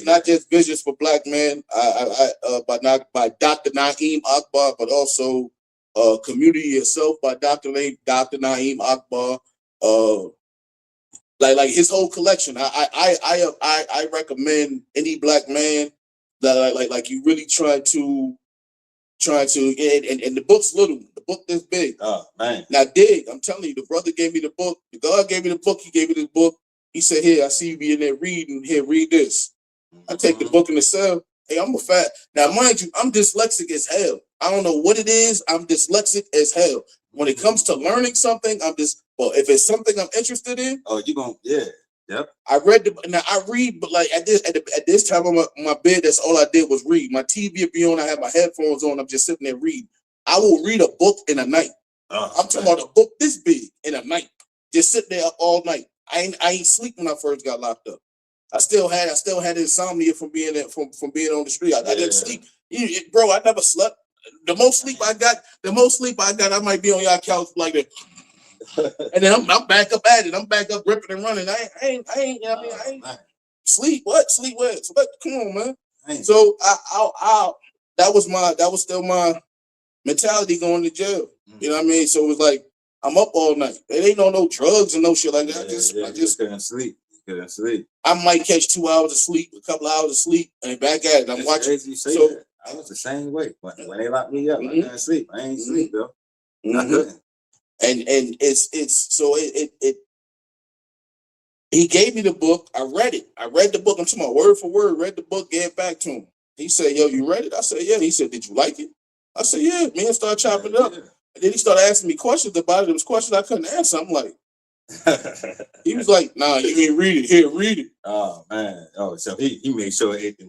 not just Visions for Black Men, by Dr. Naeem Akbar, but also Community Itself by Dr. Naeem Akbar. Like his whole collection. I recommend any black man that like you really try to and the book's little. The book this big. Oh man. Now dig, I'm telling you, the brother gave me the book. The God gave me the book. He gave me this book. He said, here, I see you be in there reading. Here, read this. I take the book in the cell. Hey, I'm a fat. Now, mind you, I'm dyslexic as hell. I don't know what it is. I'm dyslexic as hell. When it comes to learning something, well, if it's something I'm interested in. Oh, you gonna, yeah. Yep. I read, but like at this time on my bed, that's all I did was read. My TV would be on. I have my headphones on. I'm just sitting there reading. I will read a book in a night. I'm talking about a book this big in a night. Just sit there all night. I ain't sleep when I first got locked up. I still had insomnia from being on the street. I didn't sleep. Bro, I never slept. The most sleep I got, I might be on your couch like that. And then I'm back up at it. I'm back up ripping and running. I ain't sleep. What? Sleep where? Come on, man. Dang. So that was still my mentality going to jail. You know what I mean? So it was like, I'm up all night. It ain't no drugs and no shit like that. I just couldn't sleep. I might catch 2 hours of sleep, a couple hours of sleep, and back at it. I'm watching. Crazy you say that. I was the same way. When they locked me up, I couldn't sleep. I ain't sleep though. I couldn't. And it's so it. He gave me the book. I read it. I read the book. I'm talking about word for word. Read the book. Gave it back to him. He said, "Yo, you read it?" I said, "Yeah." He said, "Did you like it?" I said, "Yeah." Man, started chopping it up. Yeah. And then he started asking me questions about it. There was questions I couldn't answer. I'm like, he was like, "Nah, you ain't read it. Here, read it." Oh man. Oh, so he made sure it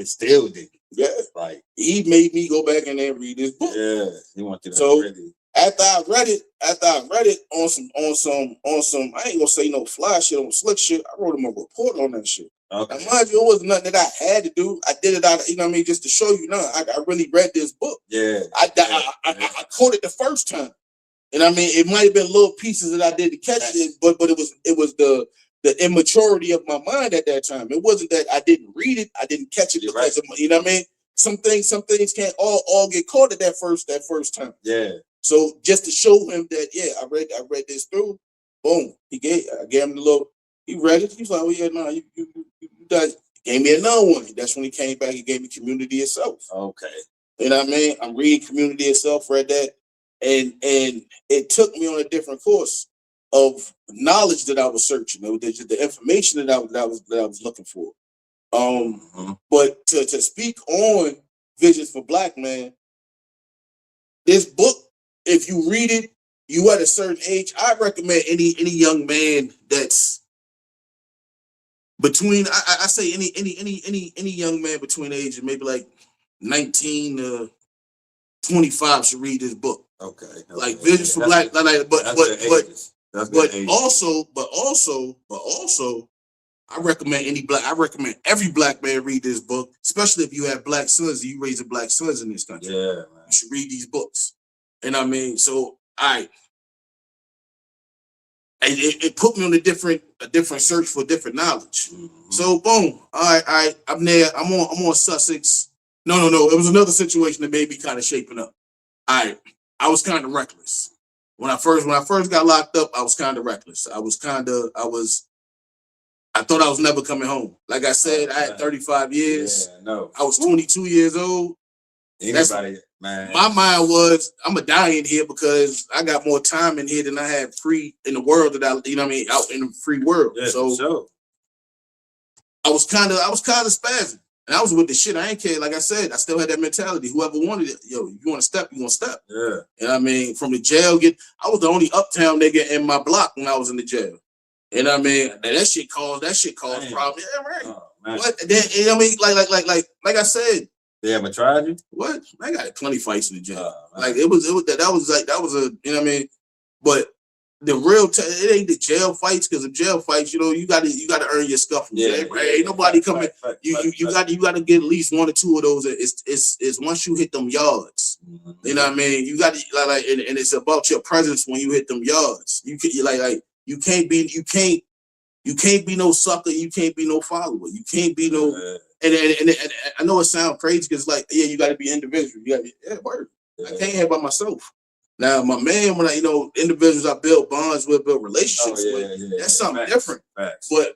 still did. Yeah. Like he made me go back in there and read this book. Yeah. He wanted to so read it. After I read it on some, I ain't gonna say no fly shit, on slick shit. I wrote him a report on that shit. Okay. Now, mind you, it wasn't nothing that I had to do. I did it out, you know what I mean, just to show you. No, I really read this book. Yeah. I caught it the first time. You know what I mean? It might have been little pieces that I did to catch it, but it was the immaturity of my mind at that time. It wasn't that I didn't read it, I didn't catch it because of, you know what I mean? Some things can't all get caught at that first time. Yeah. So just to show him that, I read this through. Boom. I gave him the little. He read it. He was like, "Oh yeah, no, you done." Gave me another one. That's when he came back. He gave me Community Itself. Okay. You know what I mean? I'm reading Community Itself. Read that, and it took me on a different course of knowledge that I was searching. The information that I was looking for. But to speak on Visions for Black Men, this book, if you read it, you at a certain age, I recommend any young man that's between, I say any young man between ages maybe like 19 to 25 should read this book. Okay. Like Visions for Black, but also I recommend every black man read this book, especially if you have black sons and you raising black sons in this country. Yeah, man. You should read these books. And I mean, so it put me on a different search for different knowledge. Mm-hmm. So boom, all right, I'm there. I'm on Sussex. No. It was another situation that made me kind of shaping up. All right, I was kind of reckless when I first got locked up. I was kind of reckless. I thought I was never coming home. Like I said, I had 35 years. Yeah, no. I was 22 years old. Anybody, man. My mind was, I'm gonna die in here because I got more time in here than I had free in the world that out in the free world. Yeah, so sure. I was kind of spazzing, and I was with the shit. I ain't care. Like I said, I still had that mentality. Whoever wanted it, yo, you want to step, you gonna step. Yeah. And I mean, from the jail, I was the only uptown nigga in my block when I was in the jail. And I mean, that shit caused problems. Yeah, right. Oh, what? Then, I mean, like I said. They ever tried you? What? I got plenty fights in the jail. Like that was a, you know what I mean? But the real it ain't the jail fights, because the jail fights, you gotta earn your scuffles. Yeah, ain't nobody coming. You gotta get at least one or two of those. It's once you hit them yards. Mm-hmm. You know what I mean? You got to and it's about your presence when you hit them yards. You can't be no sucker. You can't be no follower. You can't be no. And I know it sounds crazy because you got to be individual. You got to be word. Yeah. I can't have by myself. Now my man, when individuals I build bonds with, build relationships with, that's something different. Facts. But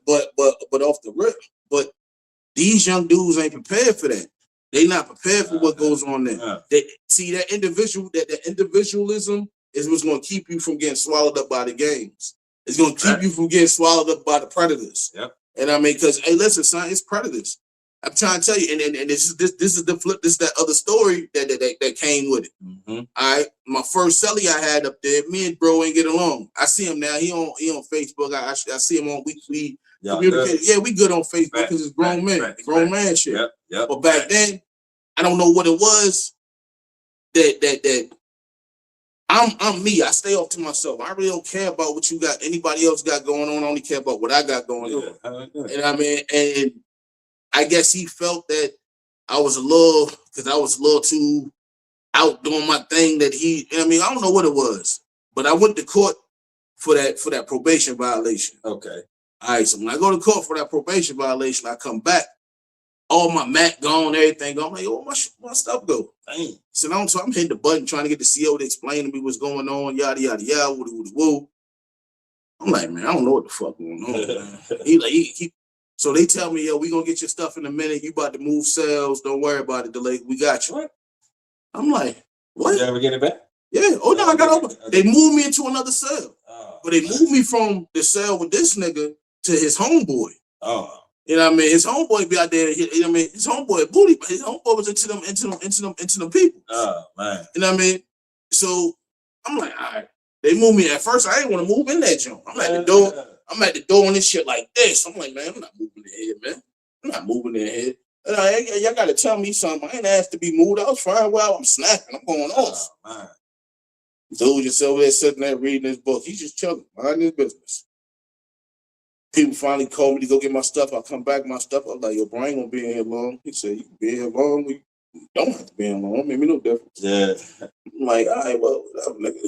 off the rip. But these young dudes ain't prepared for that. They not prepared for what goes on there. They see that individualism is what's going to keep you from getting swallowed up by the games. It's going to keep you from getting swallowed up by the predators. Yep. And I mean, because hey, listen, son, it's predators. I'm trying to tell you, and this is the flip. This is that other story that came with it. Mm-hmm. All right, my first celly I had up there, me and bro ain't get along. I see him now. He on Facebook. I see him on we communicate. Yeah, we good on Facebook because it's grown man shit. Yep. But back then, I don't know what it was that I'm me. I stay off to myself. I really don't care about what you got. Anybody else got going on. I only care about what I got going on. And I mean, and I guess he felt that I was a little too out doing my thing. I don't know what it was, but I went to court for that probation violation. Okay. All right. So when I go to court for that probation violation, I come back, all my mat gone, everything gone. I'm like, oh, my stuff go. Dang. So I'm hitting the button trying to get the CO to explain to me what's going on, yada yada yada, woo. I'm like, man, I don't know what the fuck going on, man. So they tell me, yo, we gonna get your stuff in a minute. You about to move cells. Don't worry about it, delay. We got you. What? I'm like, what? Did you ever get it back? Yeah. Oh, no, I got over. They moved me into another cell. But they moved me from the cell with this nigga to his homeboy. Oh. You know what I mean? His homeboy be out there, you know what I mean? His homeboy booty, his homeboy was into them people. Oh, man. You know what I mean? So I'm like, all right. They moved me. At first, I didn't want to move in that joint. I'm at the door. I'm at the door and this shit like this. I'm like, man, I'm not moving in here, man. I'm not moving in here. Y'all got to tell me something. I ain't asked to be moved. I was fine. Well, I'm snapping. I'm going off. Oh, man. Dude just over there sitting there reading his book. He's just chilling, minding his business. People finally called me to go get my stuff. I come back, my stuff. I was like, yo, bro, I ain't going to be in here long. He said, you can be in here long. We don't have to be in long. It made me no difference. Yeah. I'm like, all right, well, whatever, nigga.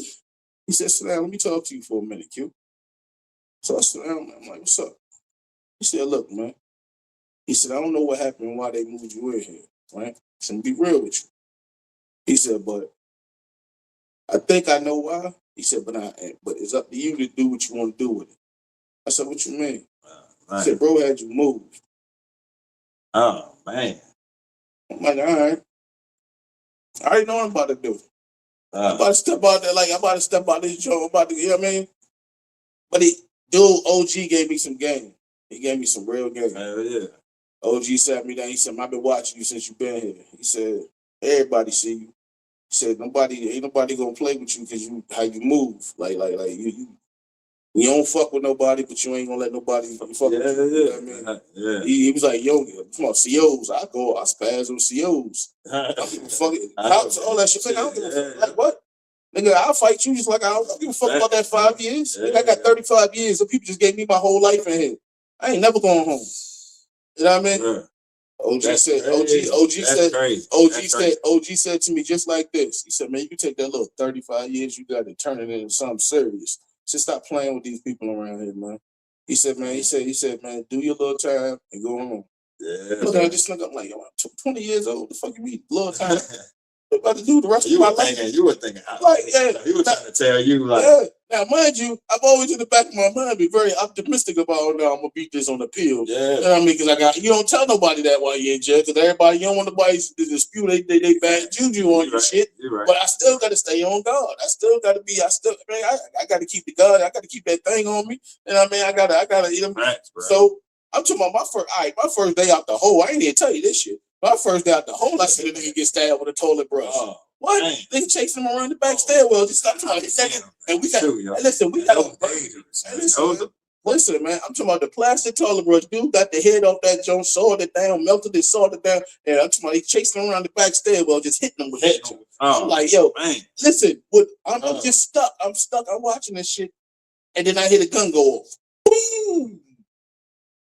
He said, sit down. Let me talk to you for a minute, Q. So I sit down, I'm like, what's up? He said, look, man. He said, I don't know what happened and why they moved you in here, right? So be real with you. He said, but I think I know why. He said, but it's up to you to do what you want to do with it. I said, what you mean? He said, bro had you moved. Oh, man. I'm like, all right. I already know what I'm about to do. I'm about to step out there, I'm about to step out this joint. You know what I mean? But dude, OG gave me some game. He gave me some real game. Yeah. OG sat me down. He said, I've been watching you since you've been here. He said, everybody see you. He said, ain't nobody gonna play with you because how you move. You don't fuck with nobody, but you ain't gonna let nobody fuck with you. You know what I mean? Yeah. He was like, yo, come on, COs. I spaz on COs. I don't give a fuck. All that shit. I don't give a fuck. Like, what? Nigga, I'll fight you just like I don't give a fuck about that 5 years. Nigga, I got 35 years. Some people just gave me my whole life in here. I ain't never going home. You know what I mean? Yeah. OG That's said, crazy. OG That's said, crazy. OG That's said, crazy. OG said to me just like this. He said, man, you can take that little 35 years you got to turn it into something serious. Just stop playing with these people around here, man. He said, man, he said, man, do your little time and go home. Yeah. Look at this nigga, I'm like, yo, I'm 20 years old. The fuck you mean, little time? What about to do the rest of my life? You were thinking, Like, yeah. He was trying to tell you, like, Yeah. Now, mind you, I've always in the back of my mind been very optimistic about, oh, no, I'm gonna beat this on the appeal. yeah. You know what I mean? Because you don't tell nobody that while you're in jail, because everybody, you don't want nobody to dispute they bad juju on your shit. You're right. But I still got to stay on guard. I got to keep the guard. I got to keep that thing on me. And I mean, I gotta, you know. Facts, bro. So I'm talking about my first day out the hole. I ain't even tell you this shit. My first day out the hole, I seen a nigga get stabbed with a toilet brush. Oh, what? dang. Nigga chasing him around the back stairwell. Just stop trying to hit that. And we got, listen, we got listen, man, I'm talking about the plastic toilet brush. Dude got the head off that joint, sawed it down, melted it, sawed it down. And I'm talking about he chasing around the back stairwell, just hitting him with that joint. I'm like, yo, man. Listen, I'm just stuck. I'm stuck. I'm watching this shit. And then I hear the gun go off. Boom!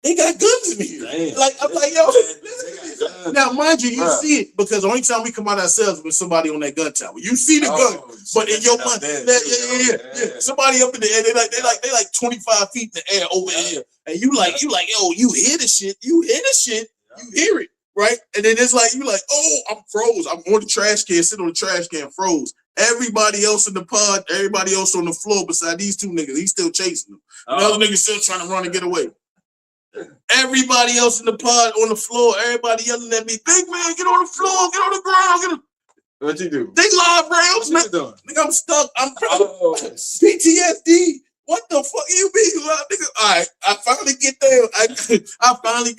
They got guns in here. Damn. Like, I'm like, yo, now, mind you, you see it because the only time we come out ourselves is when somebody on that gun tower. You see the gun, but in your mind, yeah. Somebody up in the air, they like 25 feet in the air over here. And you like, yo, you hear the shit, you hear it, right? And then it's like, you like, oh, I'm froze. I'm on the trash can, sit on the trash can, froze. Everybody else in the pod, everybody else on the floor beside these two niggas, he's still chasing them. Another nigga still trying to run and get away. Everybody else in the pod on the floor, everybody yelling at me, big man, get on the floor, get on the ground. What'd you do? They live rounds, man. Nigga, I'm stuck. I'm PTSD. What the fuck you mean, nigga? All right, I finally get down. I finally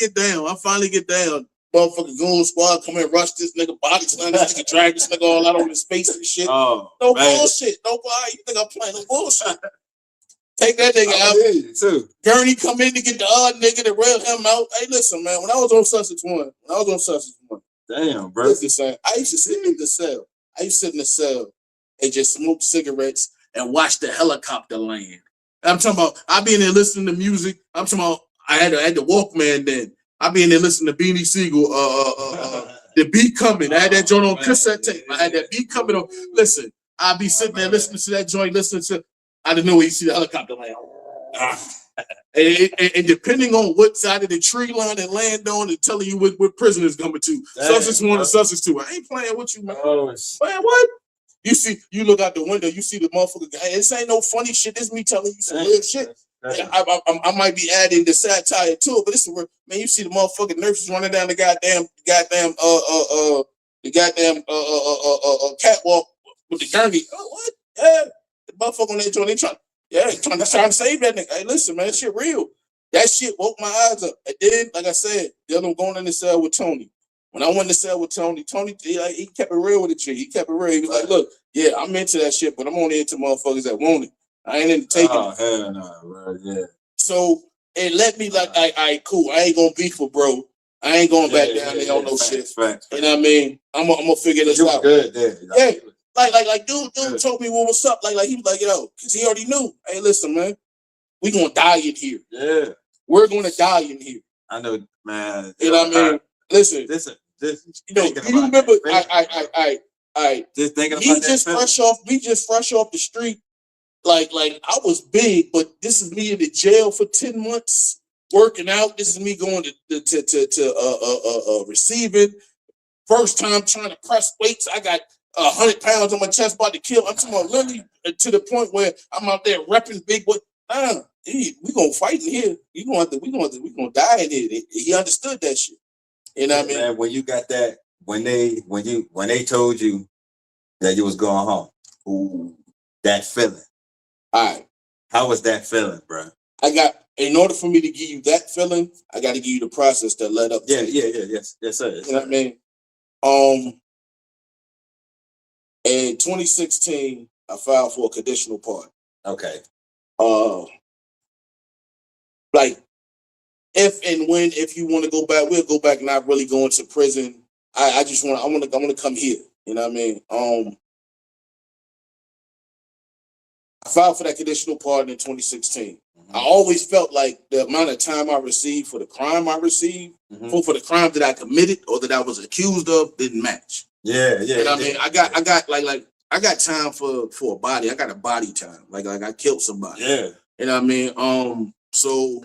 get down. Motherfucking goon squad come in, rush this nigga, body slam this nigga, drag this nigga all out on his face and shit. No bullshit. Nobody. You think I'm playing no bullshit? Take that nigga out. Too. Gurney come in to get the odd nigga to rail him out. Hey, listen, man. When I was on Sussex 1, damn, bro. Listen, son, I used to sit in the cell and just smoke cigarettes and watch the helicopter land. I'm talking about, I be in there listening to music. I'm talking about, I had the Walkman then. I be in there listening to Beanie Siegel, the beat coming. I had that joint on cassette tape. I had that beat coming on. Listen, I be sitting there listening to that joint, I didn't know where you see the helicopter land. And depending on what side of the tree line it land on, and telling you what prison is coming to. Sussex 1 and Sussex 2. I ain't playing with you, man. Man, what? You look out the window, you see the motherfucker. This ain't no funny shit. This me telling you some real shit. I might be adding the satire to it, but this is where, man, you see the motherfucking nurses running down the goddamn catwalk with the gurney. Oh, what? Yeah. The motherfucker on that joint, they trying to save that nigga. Hey, listen, man, that shit real. That shit woke my eyes up. And then, like I said, then I'm going in the cell with Tony. When I went in the cell with Tony, he kept it real with the G. He kept it real. He was like, look, yeah, I'm into that shit, but I'm only into motherfuckers that want it. I ain't into taking it. Oh, hell no, bro, yeah. So it let me like, all right, cool. I ain't gonna beef with bro. I ain't going back down there on no shit. Facts. You know what I mean? I'm gonna figure this out. Good there. Yeah. Like, dude told me what was up. Like, he was like, yo, because he already knew. Hey, listen, man, we gonna die in here. Yeah. We're gonna die in here. I know, man. You know what I mean? Listen. This. You know, you remember? I just thinking about we just fresh off the street. Like I was big, but this is me in the jail for 10 months working out. This is me going to receiving. First time trying to press weights. I got 100 pounds on my chest, about to kill. I'm talking about literally to the point where I'm out there repping big. What? We gonna fight in here. We gonna die in here. He understood that shit. You know what I mean? Man, when you got that, when they told you that you was going home, ooh, that feeling. All right. How was that feeling, bro? In order for me to give you that feeling, I got to give you the process that led up to it. Yes, sir. You know what I mean? In 2016, I filed for a conditional pardon. Okay. Like, if you want to go back, we'll go back. Not really going to prison. I want to come here. You know what I mean? I filed for that conditional pardon in 2016. I always felt like the amount of time I received for the crime I received, for the crime that I committed or that I was accused of, didn't match. Yeah. And I mean, I got time for a body. I got a body time. Like I killed somebody. Yeah. You know what I mean? So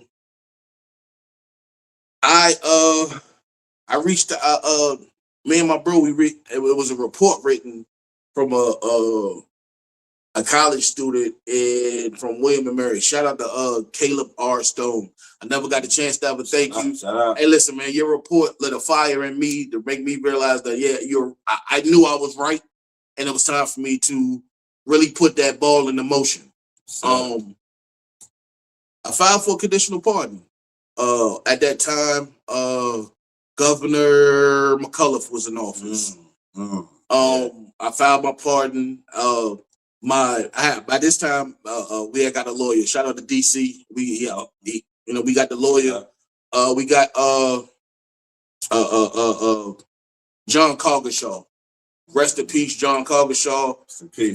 I reached me and my bro, it was a report written from a college student from William and Mary. Shout out to Caleb R. Stone. I never got the chance to ever thank you. Shout out. Hey, listen, man, your report lit a fire in me to make me realize that I knew I was right, and it was time for me to really put that ball into motion. I filed for a conditional pardon. At that time, Governor McCullough was in office. I filed my pardon. By this time, we had got a lawyer. Shout out to DC. We got the lawyer. We got John Coggeshall. Rest in peace, John Coggeshall.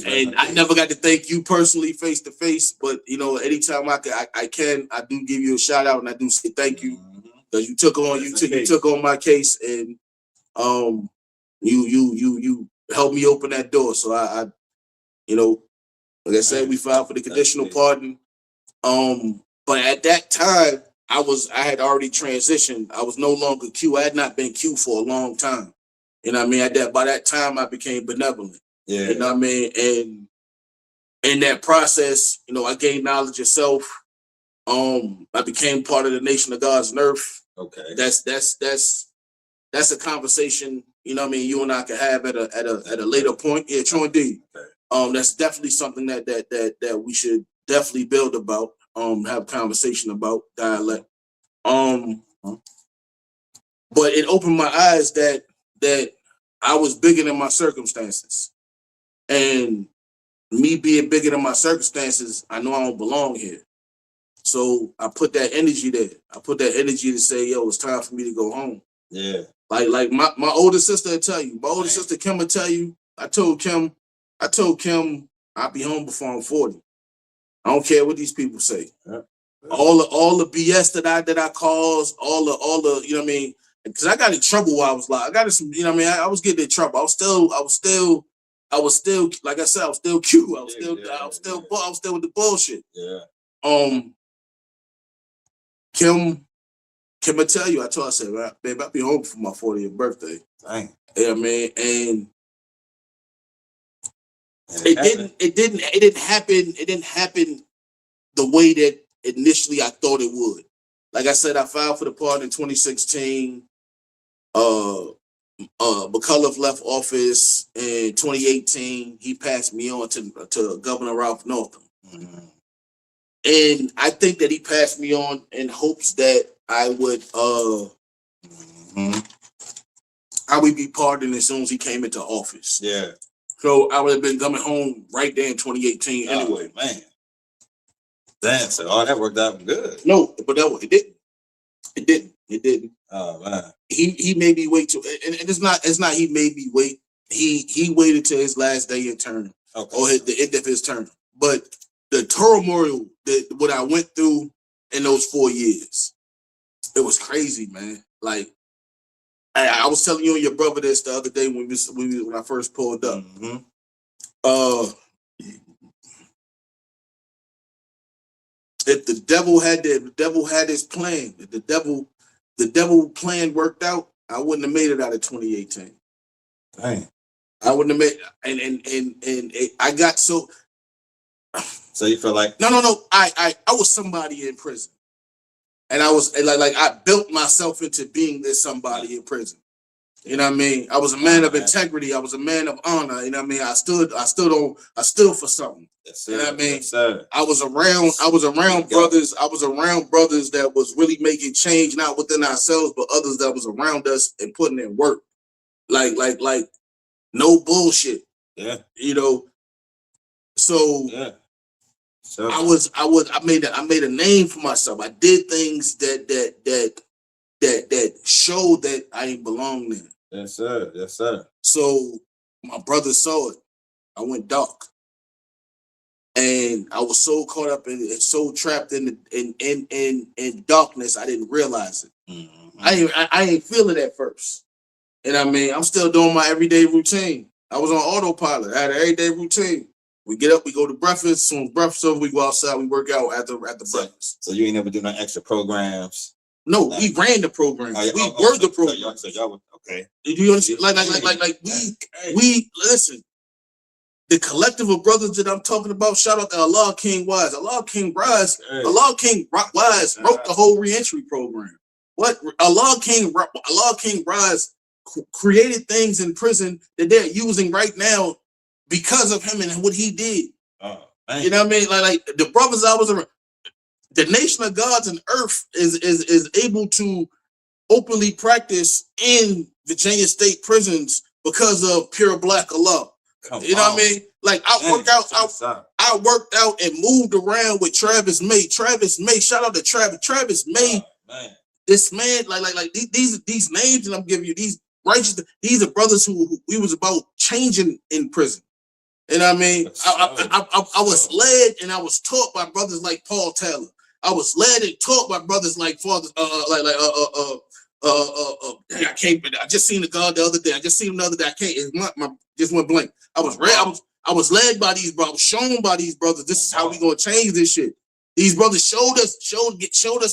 And I never got to thank you personally face to face, but anytime I can, I do give you a shout out and I do say thank you because you took on my case and you helped me open that door. So I like I said, we filed for the conditional pardon. But at that time, I had already transitioned. I was no longer Q. I had not been Q for a long time. You know what I mean? By that time, I became benevolent. Yeah. You know what I mean? And in that process, I gained knowledge of self. I became part of the Nation of God's and Earth. Okay. That's a conversation, you and I can have at a later point. Yeah, Troy D. Okay. That's definitely something that we should definitely build about, have a conversation about dialect. But it opened my eyes that I was bigger than my circumstances. And me being bigger than my circumstances, I know I don't belong here. So I put that energy there. I put that energy to say, yo, it's time for me to go home. Yeah. Like my older sister will tell you. My older sister Kim will tell you. I told Kim I'll be home before I'm 40. I don't care what these people say. Yeah. All the BS that I caused, all the you know what I mean? Because I got in trouble while I was like, I got in some, I was getting in trouble. I was still, like I said, I was still cute. I was still with the bullshit. Yeah. Kim will tell you, I told her, I said, babe, I'll be home for my 40th birthday. Dang. Yeah, man. And it didn't happen the way that initially I thought it would. Like I said, I filed for the pardon in 2016. McCullough left office in 2018. He passed me on to Governor Ralph Northam. Mm-hmm. And I think that he passed me on in hopes that I would be pardoned as soon as he came into office. Yeah. So I would have been coming home right there in 2018 anyway. Man. Damn, so all that worked out good. No, but it didn't. It didn't. Oh man. He made me wait till, and it's not he made me wait. He waited till his last day in term. Okay. Or the end of his term. But the turmoil what I went through in those 4 years, it was crazy, man. Like I was telling you and your brother this the other day when I first pulled up. Mm-hmm. If the devil had his plan, if the devil plan worked out, I wouldn't have made it out of 2018. Dang. I wouldn't have made, and I got so. So you feel like no. I was somebody in prison, and I was like I built myself into being this somebody in prison. You know what I mean? I was a man of integrity. I was a man of honor. You know what I mean? I stood for something. Yes, you know what I mean? Yes, I was around brothers. I was around brothers that was really making change, not within ourselves, but others that was around us and putting in work. Like no bullshit. Yeah. So yeah. So I made a name for myself. I did things that showed that I didn't belong there. Yes, sir. Yes, sir. So my brother saw it. I went dark. And I was so caught up in it, so trapped in darkness, I didn't realize it. I ain't feel it at first. And I mean, I'm still doing my everyday routine. I was on autopilot. I had an everyday routine. We get up, we go to breakfast. Soon as breakfast over, we go outside, we work out at the breakfast. So you ain't never do no extra programs? No, we ran the program. We were the program. So y'all okay. Did you understand? We listen. The collective of brothers that I'm talking about, shout out to Allah King Wise. Allah King Wise wrote the whole reentry program. What Allah King Wise created things in prison that they're using right now because of him and what he did. You know what I mean? Like the brothers I was around, the nation of gods and earth is able to openly practice in Virginia state prisons because of pure black Allah. You know what I mean? Like I worked out and moved around with Travis May. Travis May, shout out to Travis. Travis May, this man, like these names that I'm giving you, these righteous, these are brothers who we was about changing in prison. You know what I mean? I was led and I was taught by brothers like Paul Taylor. I was led and taught by brothers like fathers, I can't. I just seen the God the other day. I just seen him the other day. I can't. My just went blank. I was led by these brothers, shown by these brothers. This is how we gonna change this shit. These brothers showed us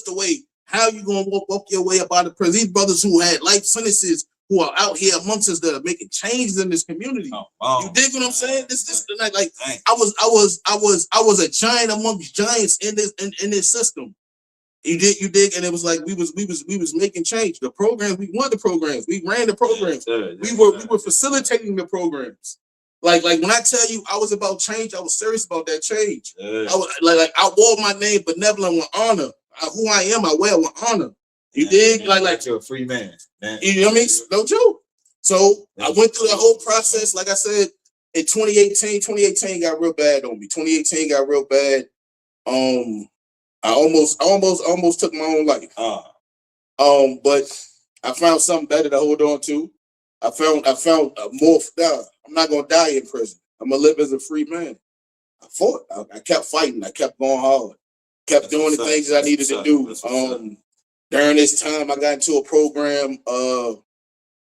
the way. How you gonna walk your way up out of prison? These brothers who had life sentences, who are out here amongst us that are making changes in this community. You dig what I'm saying? This like I was a giant amongst giants in this system. You dig, and it was like we was making change. The programs, we won the programs, we ran the programs, we were facilitating the programs. Like when I tell you I was about change, I was serious about that change. I was like I wore my name benevolent with honor. Who I am, I wear with honor. You dig? Like you're a free man. You know what I mean? No joke. So I went through the whole process. Like I said, in 2018 got real bad on me. 2018 got real bad. I almost took my own life. But I found something better to hold on to. I found more. I'm not gonna die in prison. I'm gonna live as a free man. I fought. I kept fighting. I kept going hard. Kept doing the things I needed to do. During this time, I got into a program. It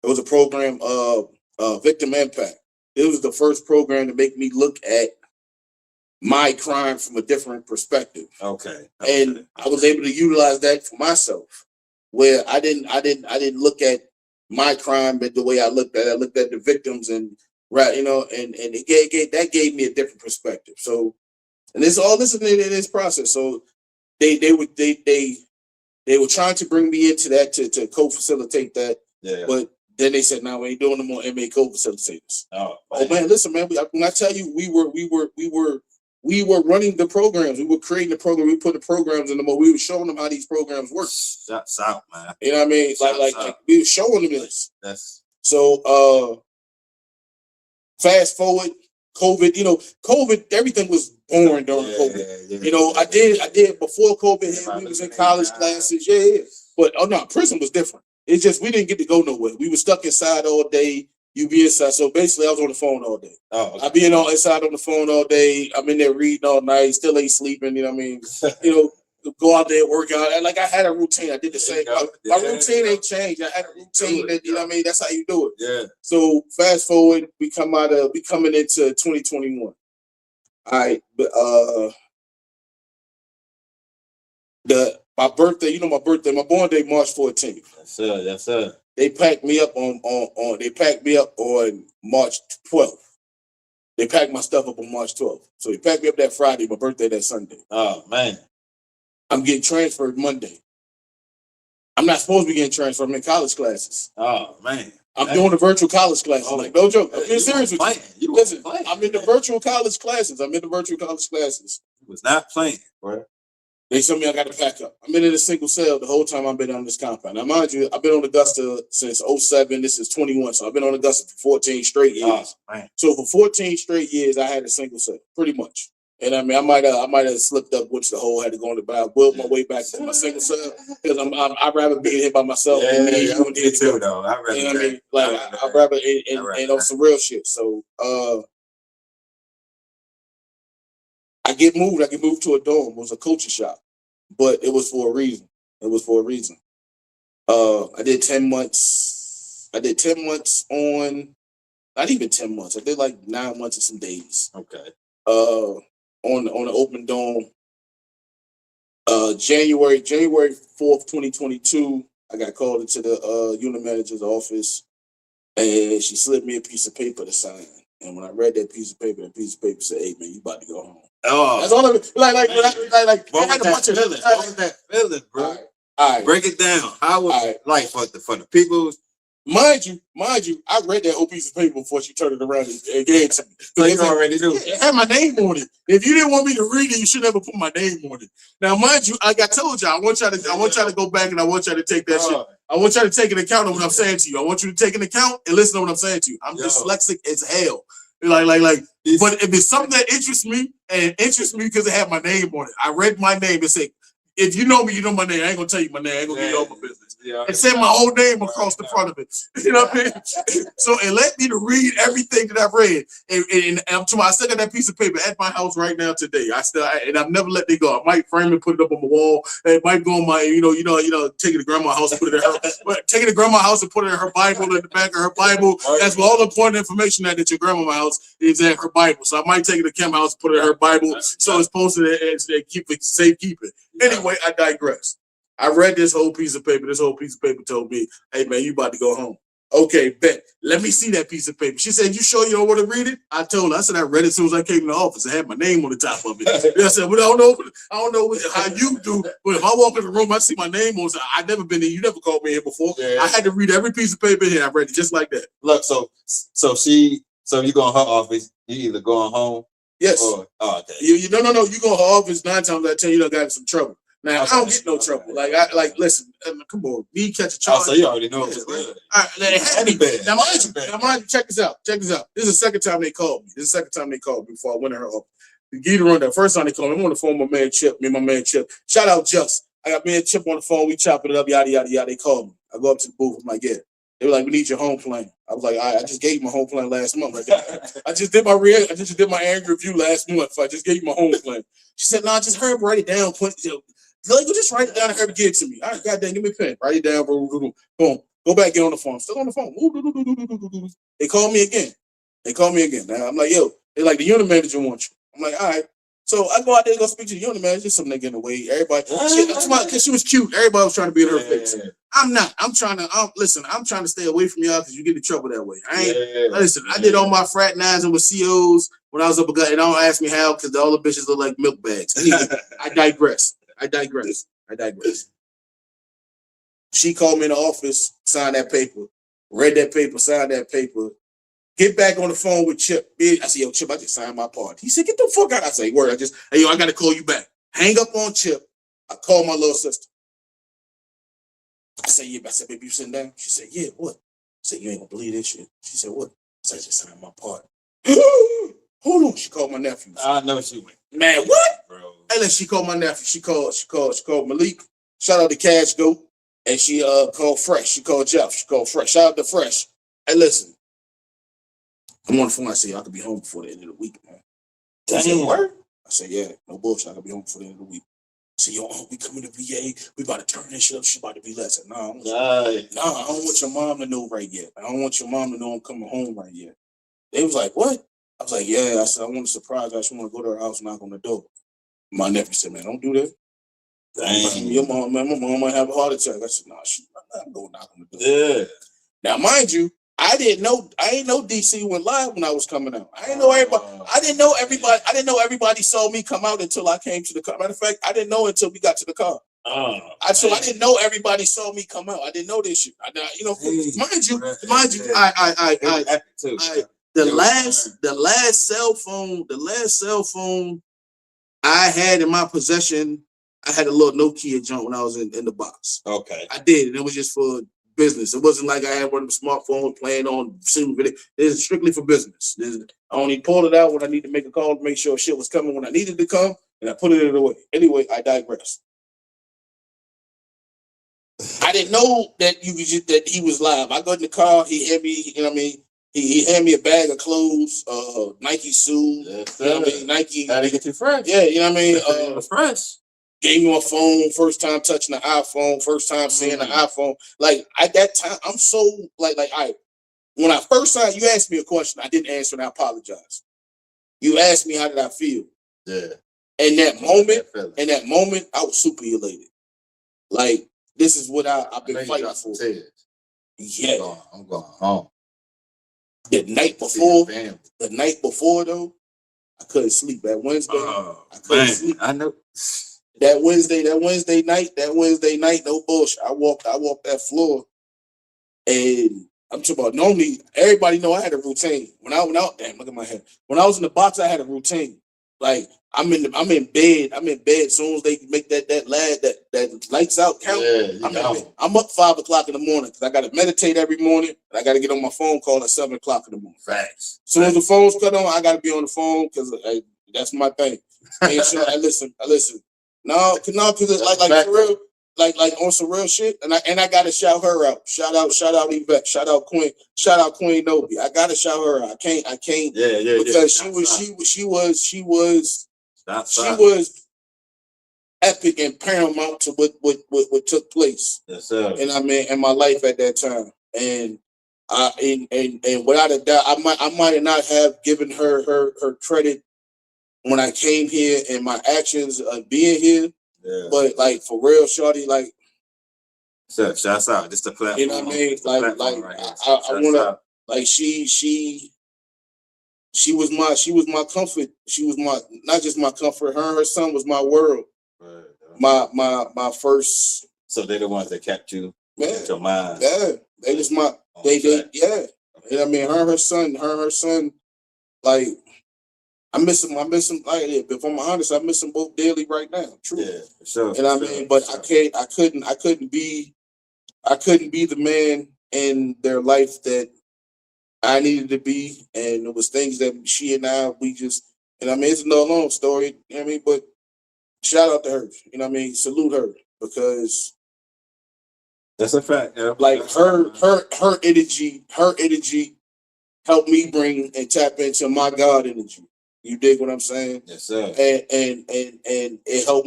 was a program Victim Impact. It was the first program to make me look at my crime from a different perspective. Okay. And I was able to utilize that for myself, where I didn't look at my crime but the way I looked at it. I looked at the victims and it gave me a different perspective. So, and it's all this in this process. So they were trying to bring me into that to co-facilitate that. Yeah. But then they said, "No, we ain't doing no more MA co-facilitators." Oh man, listen, man. When I tell you, we were running the programs. We were creating the program. We put the programs in them. We were showing them how these programs work. That's out, man. You know what I mean? Like we were showing them this. That's so. Fast forward, COVID. You know, COVID. Everything was boring during COVID. Yeah. You know, I did before COVID hit. We was in college classes. Yeah. But no, prison was different. It's just we didn't get to go nowhere. We were stuck inside all day. You be inside. So basically, I was on the phone all day. Oh, okay. I be inside on the phone all day. I'm in there reading all night. Still ain't sleeping. You know what I mean? You know, go out there, work out. Like I had a routine. I did the same. My routine ain't changed. I had a routine that, you know what I mean? That's how you do it. Yeah. So fast forward, we coming into 2021. All right, but my birthday. You know my birthday. My born day, March 14th. Yes, sir. They packed me up on March 12th. They packed my stuff up on March 12th. So they packed me up that Friday, my birthday that Sunday. Oh man. I'm getting transferred Monday. I'm not supposed to be getting transferred. I'm in college classes. Oh man. I'm doing the virtual college classes. Like, no joke. I'm being serious with you. Listen, I'm in the virtual college classes. You was not playing, bro. They told me I got to pack up. I've been in a single cell the whole time I've been on this compound. Now, mind you, I've been on Augusta since 07. This is 21. So I've been on Augusta for 14 straight years. Oh, so for 14 straight years, I had a single cell, pretty much. And I mean, I might have slipped up, which the whole had to go on the back. I built my way back to my single cell because I'd rather be here by myself than me. Yeah, me too, though. I'd rather, you know what I mean? Like I'd rather and on some real shit. So I get moved to a dorm. It was a culture shock, but it was for a reason. I did 10 months. I did 10 months on, not even 10 months. I did like 9 months and some days. Okay. On the open dome. January 4th, 2022, I got called into the unit manager's office, and she slipped me a piece of paper to sign. And when I read that piece of paper said, "Hey man, you about to go home." Oh, that's all of it. Like, what was that feeling? What was that feeling, bro? All right. Break it down. How was it like for the people? Mind you, I read that whole piece of paper before she turned it around and gave it to me. So you already knew. It had my name on it. If you didn't want me to read it, you should never put my name on it. Now, mind you, like I told y'all, I want y'all to go back and I want y'all to take that shit. I want y'all to take an account of what I'm saying to you. I want you to take an account and listen to what I'm saying to you. I'm dyslexic as hell. Like, but if it's something that interests me, and it interests me because it had my name on it. I read my name and said, if you know me, you know my name. I ain't gonna tell you my name. I ain't gonna give you all my business. And said my whole name across the front of it. You know what I mean? So it let me to read everything that I've read. And I still got that piece of paper at my house right now today. And I've never let it go. I might frame it, put it up on my wall. It might go on my, take it to grandma's house and put it in her. Take it to grandma's house and put it in her Bible in the back of her Bible. That's where all the important information that your grandma's house is at her Bible. So I might take it to Kim's house and put it in her Bible. So it's posted and keep it safe, keep it. Anyway, I digress. I read this whole piece of paper. This whole piece of paper told me, "Hey man, you about to go home." Okay, bet. Let me see that piece of paper. She said, "You sure you don't want to read it?" I told her. I said, "I read it as soon as I came in the office. I had my name on the top of it." I said, "Well, I don't know how you do, but if I walk in the room, I see my name on it. I've never been here. You never called me here before." Yeah. I had to read every piece of paper here. I read it just like that. Look, so you go in her office. You either going home. Yes. Or, okay. You no. You go to her office 9 times out of 10. You done got in some trouble. Now, I don't get no trouble. Listen, come on. Me catch a charge. So you already know. Yeah, right? All right, now, mind you, check this out. This is the second time they called me. Before I went in her office. The Gita run that first time they called me, I'm on the phone with my man Chip. Me and my man Chip. Shout out Just. I got me and Chip on the phone. We chopping it up, yada, yada, yada. They called me. I go up to the booth. I'm like, yeah. They were like, "We need your home plan." I was like, "All right, I just gave you my home plan last month." I just did my annual review last month. So I just gave you my home plan. She said, "Nah, just hurry up, write it down. You just write it down and hurry give it to me." All right, goddamn, give me a pen. Write it down. Boom. Go back, get on the phone. Still on the phone. They call me again. Now I'm like, yo, they're like, the unit manager wants you. I'm like, all right. So I go out there and go speak to the unit manager. Some nigga in the way. Everybody, because she was cute. Everybody was trying to be in her face. I'm not. I'm trying to stay away from y'all because you get in trouble that way. Listen, I did all my fraternizing with COs when I was up a guy. And don't ask me how, because all the bitches look like milk bags. Anyway, I digress. She called me in the office, signed that paper, read that paper, signed that paper. Get back on the phone with Chip. I said, "Yo, Chip, I just signed my part." He said, "Get the fuck out." I say, "Word." I got to call you back. Hang up on Chip. I call my little sister. I said, "Yeah." I said, "Baby, you sitting down?" She said, "Yeah, what?" I said, "You ain't gonna believe this shit." She said, "What?" I said, "I just signed my part." Hold on. She called my nephew. I know she went. Man, what? Bro. Hey, listen, she called my nephew. She called Malik. Shout out to Cash Goat. And she called Fresh. She called Jeff. She called Fresh. Shout out to Fresh. Hey, listen. I'm on the phone. I said, "I could be home before the end of the week, man." Damn. Said, "What?" I said, "Yeah, no bullshit. I could be home before the end of the week." I said, "Yo, we coming to VA. We about to turn this shit up. She about to be less." I said, "Nah, I don't want your mom to know right yet. I don't want your mom to know I'm coming home right yet." They was like, "What?" I was like, "Yeah." I said, "I want to surprise her. I just want to go to her house and knock on the door." My nephew said, "Man, don't do that. Dang. Your mom, man, my mom might have a heart attack." I said, "Nah, I'm not going to knock on the door." Yeah. Now, mind you, I ain't know DC went live when I was coming out. I didn't know everybody saw me come out until I came to the car. Matter of fact, I didn't know until we got to the car. I didn't know everybody saw me come out. I didn't know this shit. Mind you, the last cell phone I had in my possession, I had a little Nokia junk when I was in the box. Okay. I did, and it was just for business. It wasn't like I had one of the smartphones playing on shooting video. It was strictly for business. I only pulled it out when I need to make a call to make sure shit was coming when I needed to come, and I put it away. Anyway, I digress. I didn't know that he was live. I got in the car, he hit me, you know what I mean? He handed me a bag of clothes, Nike shoes, Yes, you know what I sir. mean? Nike. Gotta get you fresh. Yeah, you know what I mean? Fresh. Gave me my phone, first time touching the iPhone, first time seeing the iPhone. Like at that time, I'm so like when I first saw you asked me a question, I didn't answer and I apologize. You asked me how did I feel? Yeah. In that moment, I was super elated. Like this is what I've been fighting for. Yeah. I'm going home. The night before though, I couldn't sleep. That Wednesday, I couldn't sleep. I know. That Wednesday night, no bullshit. I walked that floor, and I'm talking about normally everybody know I had a routine. When I went out, damn, look at my head. When I was in the box, I had a routine. Like I'm in bed. As soon as they make that lights out count, I'm in bed. I'm up 5 o'clock in the morning because I got to meditate every morning and I got to get on my phone call at 7 o'clock in the morning. Facts. As soon as the phone's cut on, I got to be on the phone because that's my thing. Make sure I listen. No, because it's like for real, like on some real shit. And I gotta shout her out. Shout out Yvette. Shout out Queen Nobi. I gotta shout her out. I can't. Yeah. Because she was epic and paramount to what took place. Yes, sir. And I mean in my life at that time. And and without a doubt, I might not have given her credit when I came here and my actions of being here. Yeah. But like for real, shorty, like so shouts out. Just the platform. You know what I mean? Like I wanna like she was my comfort. She was my not just my comfort, her and her son was my world. Right. My first. So they're the ones that kept you in your mind. Yeah. They was my yeah. You know what I mean? Her and her son, like I miss him. Like, if I'm honest, I miss them both daily right now. True. Yeah, sure. You know what I mean? But I couldn't be the man in their life that I needed to be. And it was things that she and I, we just, and I mean, it's no long story, you know what I mean? But shout out to her, you know what I mean? Salute her because that's a fact. Yeah. Like her energy helped me bring and tap into my God energy. You dig what I'm saying? Yes, sir. And it help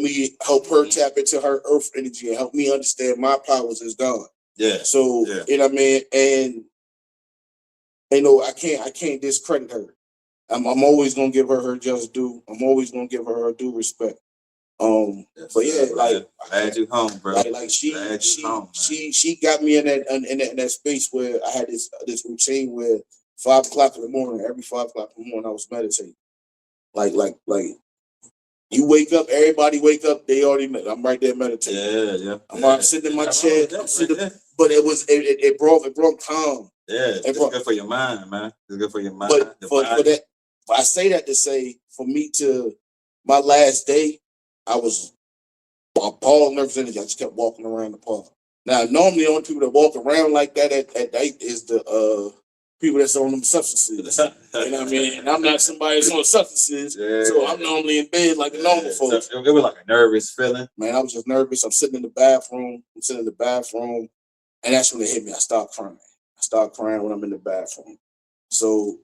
her tap into her earth energy and help me understand my powers as God. Yeah. So you know what I mean? And you know, I can't discredit her. I'm always gonna give her just due. I'm always gonna give her due respect. Yes, but yeah, like glad you home, bro. Like she got me in that space where I had this routine where 5 o'clock in the morning, every 5 o'clock in the morning, I was meditating. Like you wake up, everybody wake up, they already know. I'm right there meditating. Yeah. I'm sitting in my chair. But it brought calm. Yeah, it's good for your mind, man. It's good for your mind. But for that, I say that to say, for me to my last day, I was ball nervous energy. I just kept walking around the park. Now, normally the only people that walk around like that at night is the people that's on them substances. You know what I mean? And I'm not somebody that's on substances, so I'm normally in bed like the normal folks. So it was like a nervous feeling. Man, I was just nervous. I'm sitting in the bathroom. And that's when it hit me. I start crying when I'm in the bathroom. So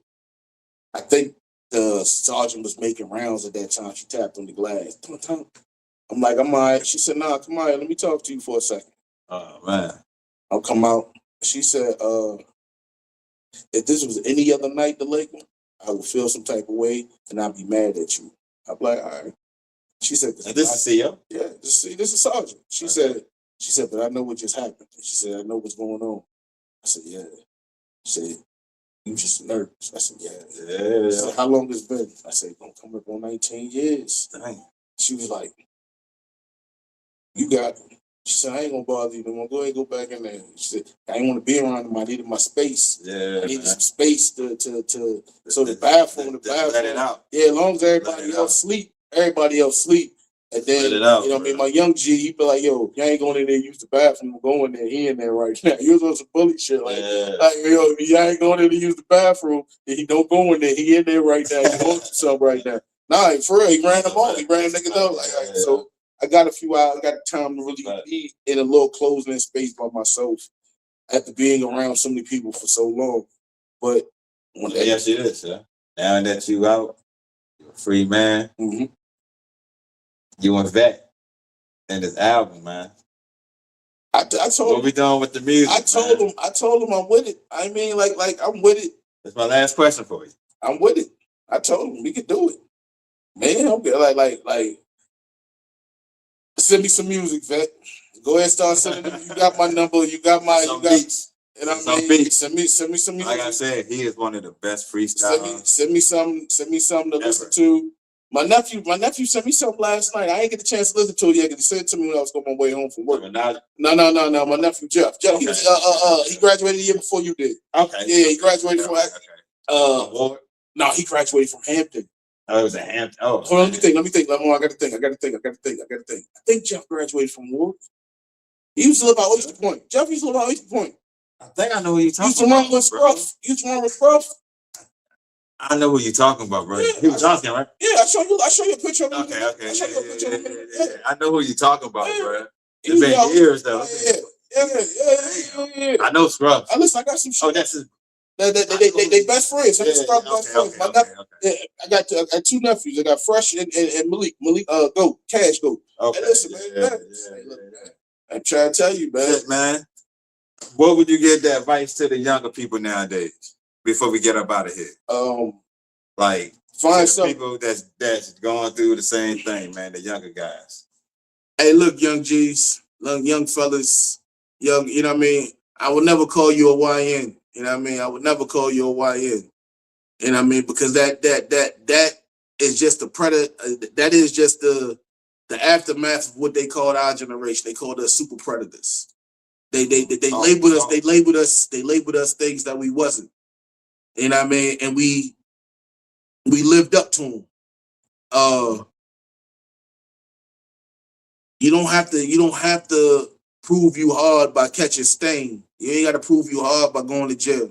I think the sergeant was making rounds at that time. She tapped on the glass. I'm like, I'm all right. She said, nah, come on, let me talk to you for a second. Oh, man. I'll come out. She said, if this was any other night, the Lakeland, I would feel some type of way and I'd be mad at you. I'm like, all right. She said, this is CEO? Yeah, this is Sergeant. She said, but I know what just happened. She said, I know what's going on. I said, yeah. She said, you just nervous. I said, yeah. She said, how long it's been? I said, don't come up on 19 years. Dang. She was like, you got it. She said, I ain't gonna bother you no more. Go ahead, go back in there. She said, I didn't want to be around them. I needed my space. Yeah. I needed some space to so the bathroom. Let it out. Yeah, as long as everybody else sleep. And then, you know what I mean? My young G, he be like, yo, you ain't going in there use the bathroom. Go in there. He in there right now. He was on some bully shit. Like yo, you ain't going in there use the bathroom. He don't go in there. He in there right now. He wants something right now. Nah, for real. He ran them off. He ran niggas out. So I got a few hours. I got the time to really be in a little closed-in space by myself after being around so many people for so long. But Let me ask you this, sir. Now that you out, you're a free man, you and Vet and this album, man. I told what we doing with the music? I told him I'm with it. I mean, like I'm with it. That's my last question for you. I'm with it. I told him we could do it. Man, okay, like send me some music, Vet. Go ahead and start sending them. You got my number, you got beats. And I mean, send me some music. Like I said, he is one of the best freestylers. Send me something to listen to. My nephew sent me something last night. I ain't get the chance to listen to it yet because he sent it to me when I was on my way home from work. No. My nephew Jeff. Okay. He graduated the year before you did. Okay. Yeah, he graduated from No, he graduated from Hampton. Oh, it was a Hampton. Oh. Hold on, let me think. I gotta think. I think Jeff graduated from Ward. He used to live out Oyster Point. Jeff used to live out Oyster Point. I think I know who you're talking about. You used to run with Scruff. I know who you're talking about, bro. Yeah, he was Johnson, right? Yeah, I show you a picture of him. Okay. I show you a picture of him. Yeah. I know who you're talking about, bro. It's been years though. Yeah. I know Scruff. Listen, I got some shit. Oh, that's his. They best friends. Scruff best friends. I got two nephews. I got Fresh and Malik. Goat, Cash Goat. Okay. Hey, listen, man. I'm trying to tell you, man. What would you give that advice to the younger people nowadays before we get up out of here? Like find some people that's going through the same thing, man. The younger guys. Hey, look, young G's, young fellas, young. You know what I mean? I would never call you a YN. You know what I mean? I would never call you a YN. You know what I mean? Because that is just the predator. That is just the aftermath of what they called our generation. They called us super predators. They labeled us. They labeled us things that we wasn't. You know what I mean? And we lived up to them. You don't have to prove you hard by catching stain. You ain't got to prove you hard by going to jail.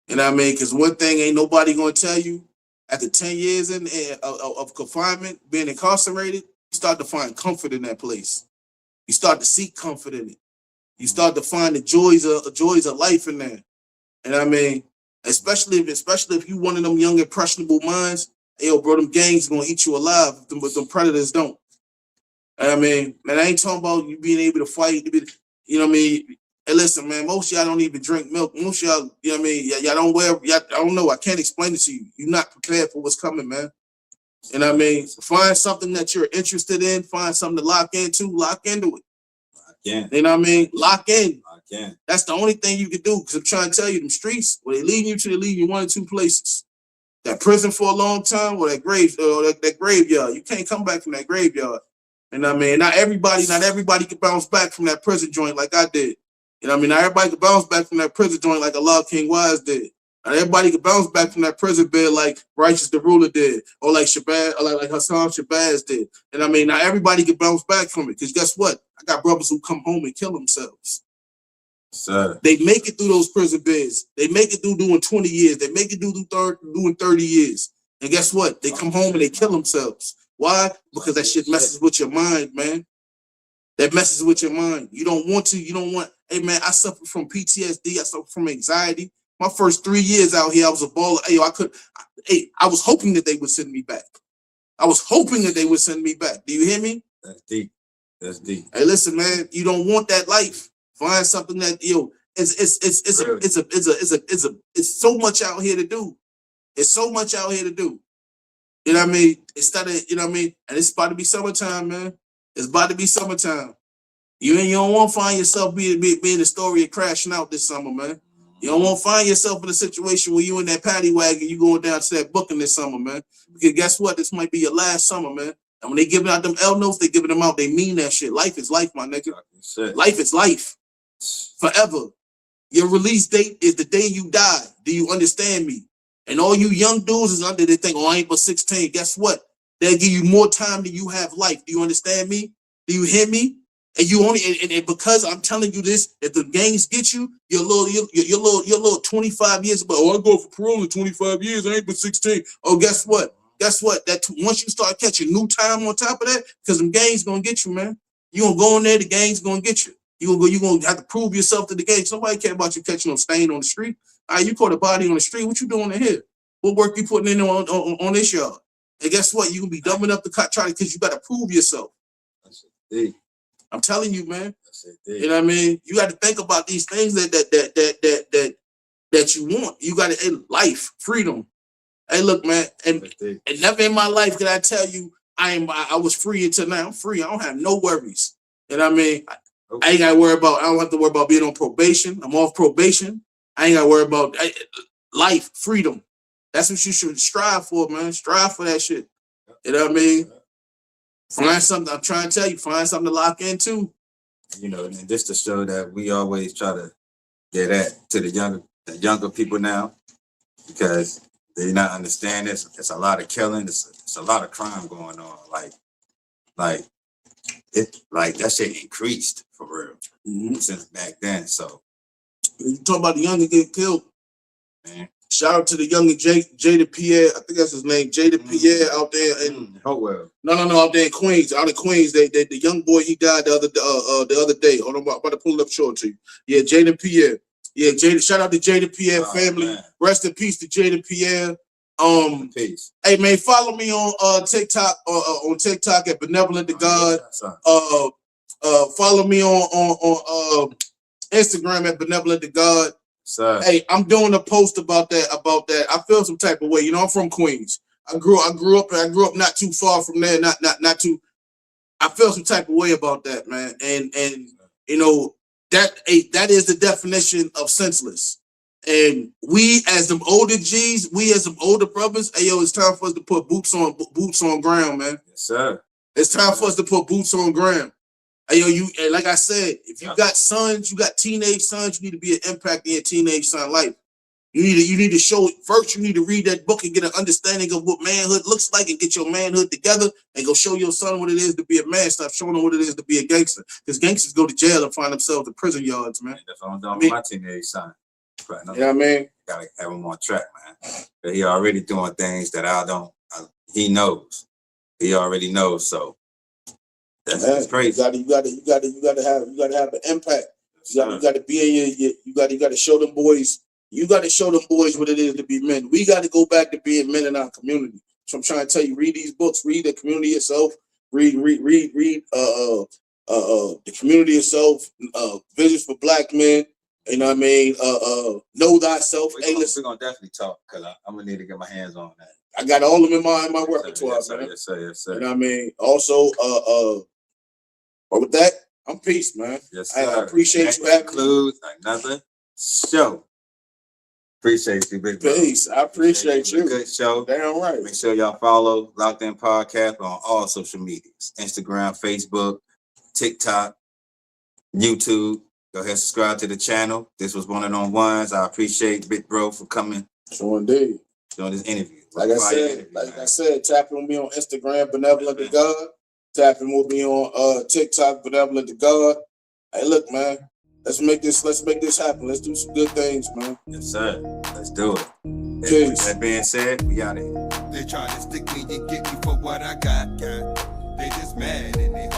You know what I mean? Because one thing ain't nobody gonna tell you. After 10 years of confinement, being incarcerated, you start to find comfort in that place. You start to seek comfort in it. You start to find the joys of life in there. And I mean, especially if you one of them young impressionable minds, hey, yo, bro, them gangs gonna eat you alive, but them predators don't. And I mean, man, I ain't talking about you being able to fight. You know what I mean? Hey, listen, man, most of y'all don't even drink milk. Most of y'all, you know what I mean? Y'all don't wear, I don't know. I can't explain it to you. You're not prepared for what's coming, man. You know what I mean? Find something that you're interested in. Find something to lock into it. Yeah. You know what I mean? Lock in. Yeah. That's the only thing you can do. Because I'm trying to tell you, them streets, where they leading you one or two places. That prison for a long time, or that graveyard. You can't come back from that graveyard. You know what I mean? Not everybody can bounce back from that prison joint like I did. You know what I mean? Not everybody can bounce back from that prison joint like Allah King Wise did. Not everybody can bounce back from that prison bed like Righteous the Ruler did, or like Shabazz, or like Hassan Shabazz did. And I mean, not everybody can bounce back from it. Because guess what? I got brothers who come home and kill themselves. Sir. They make it through those prison beds. They make it through doing 20 years. They make it through doing 30 years. And guess what? They come home and they kill themselves. Why? Because that shit messes with your mind, man. That messes with your mind. You don't want. Hey, man, I suffer from PTSD. I suffer from anxiety. My first 3 years out here, I was a baller. Hey, I was hoping that they would send me back. Do you hear me? That's deep. Hey, listen, man, you don't want that life. Find something that, it's so much out here to do. You know what I mean? Instead of, you know what I mean? And it's about to be summertime, man. It's about to be summertime. You don't want to find yourself being the story of crashing out this summer, man. You don't want to find yourself in a situation where you in that paddy wagon, you going down to that booking this summer, man. Because guess what? This might be your last summer, man. And when they giving out them L notes, they giving them out. They mean that shit. Life is life, my nigga. Life is life. Forever. Your release date is the day you die. Do you understand me? And all you young dudes is under the thing, I ain't but 16. Guess what? They'll give you more time than you have life. Do you understand me? Do you hear me? And you only and because I'm telling you this, if the gangs get you, you're little 25 years, but I go for parole in 25 years, I ain't but 16. Oh, guess what? That once you start catching new time on top of that, because them gangs gonna get you, man. You gonna go in there, the gangs gonna get you. You gonna have to prove yourself to the game. Somebody care about you catching a stain on the street. All right, you caught a body on the street. What you doing in here? What work you putting in on this yard? And guess what? You gonna be dumbing up the try because you got to prove yourself. That's it. I'm telling you, man. That's it. You know what I mean? You got to think about these things that you want. You got to life, freedom. Hey, look, man, and never in my life could I tell you I was free until now. I'm free. I don't have no worries. You know what I mean? I ain't got to worry about. I don't have to worry about being on probation. I'm off probation. I ain't got to worry about life, freedom. That's what you should strive for, man. Strive for that shit. You know what I mean? Find something. I'm trying to tell you, find something to lock into. You know, and just to show that we always try to get at to the younger people now, because they not understand this. It's a lot of killing. It's a lot of crime going on. Like that shit increased for real since back then. So you talk about the younger get killed, man. Shout out to the younger Jada Pierre. I think that's his name, Jada Pierre, out there in Hopewell. No, out there in Queens. Out in Queens, the young boy, he died the other day. Hold on, I'm about to pull it up short to you. Yeah, Jada Pierre. Yeah, Jada. Shout out to Jada Pierre family. Man. Rest in peace to Jada Pierre. Peace. Hey man, follow me on TikTok on TikTok at Benevolent to God. Follow me on Instagram at Benevolent to God. Sir. Hey, I'm doing a post about that. I feel some type of way. You know, I'm from Queens. I grew up not too far from there. Not too. I feel some type of way about that, man. And you know that is the definition of senseless. And we as them older G's, we as them older brothers, hey yo, it's time for us to put boots on ground, man. Yes, sir. It's time for us to put boots on ground. Hey yo, like I said, if you got sons, you got teenage sons, you need to be an impact in your teenage son life. You need to show it first. You need to read that book and get an understanding of what manhood looks like and get your manhood together and go show your son what it is to be a man. Stop showing him what it is to be a gangster. Because gangsters go to jail and find themselves in prison yards, man. That's what I'm doing with my teenage son. You know what I mean? Gotta have him on track, man. But he already doing things that he knows. He already knows, so that's crazy. You gotta have an impact. You gotta be in you gotta show them boys. You gotta show them boys what it is to be men. We gotta go back to being men in our community. So I'm trying to tell you, read these books, read the community itself, read the community itself, Visions for Black Men. You know what I mean? Know thyself. We're gonna definitely talk because I'm gonna need to get my hands on that. I got all of them in my repertoire, man. Yes, sir. You know what I mean? Also, but with that, I'm peace, man. Yes, sir. I appreciate you having me. Another show. Appreciate you, big brother. Peace. I appreciate you. Good show. Damn right. Make sure y'all follow Locked In Podcast on all social medias: Instagram, Facebook, TikTok, YouTube. Go ahead and subscribe to the channel. This was One on Ones. I appreciate Big Bro for coming. Sure indeed. Doing this interview. Like I said, tapping with me on Instagram, Benevolent to God. Tapping with me on TikTok, Benevolent to God. Hey, look, man. Let's make this happen. Let's do some good things, man. Yes, sir. Let's do it. Peace. That being said, we out of here. They try to stick me and get me for what I got. They just mad and they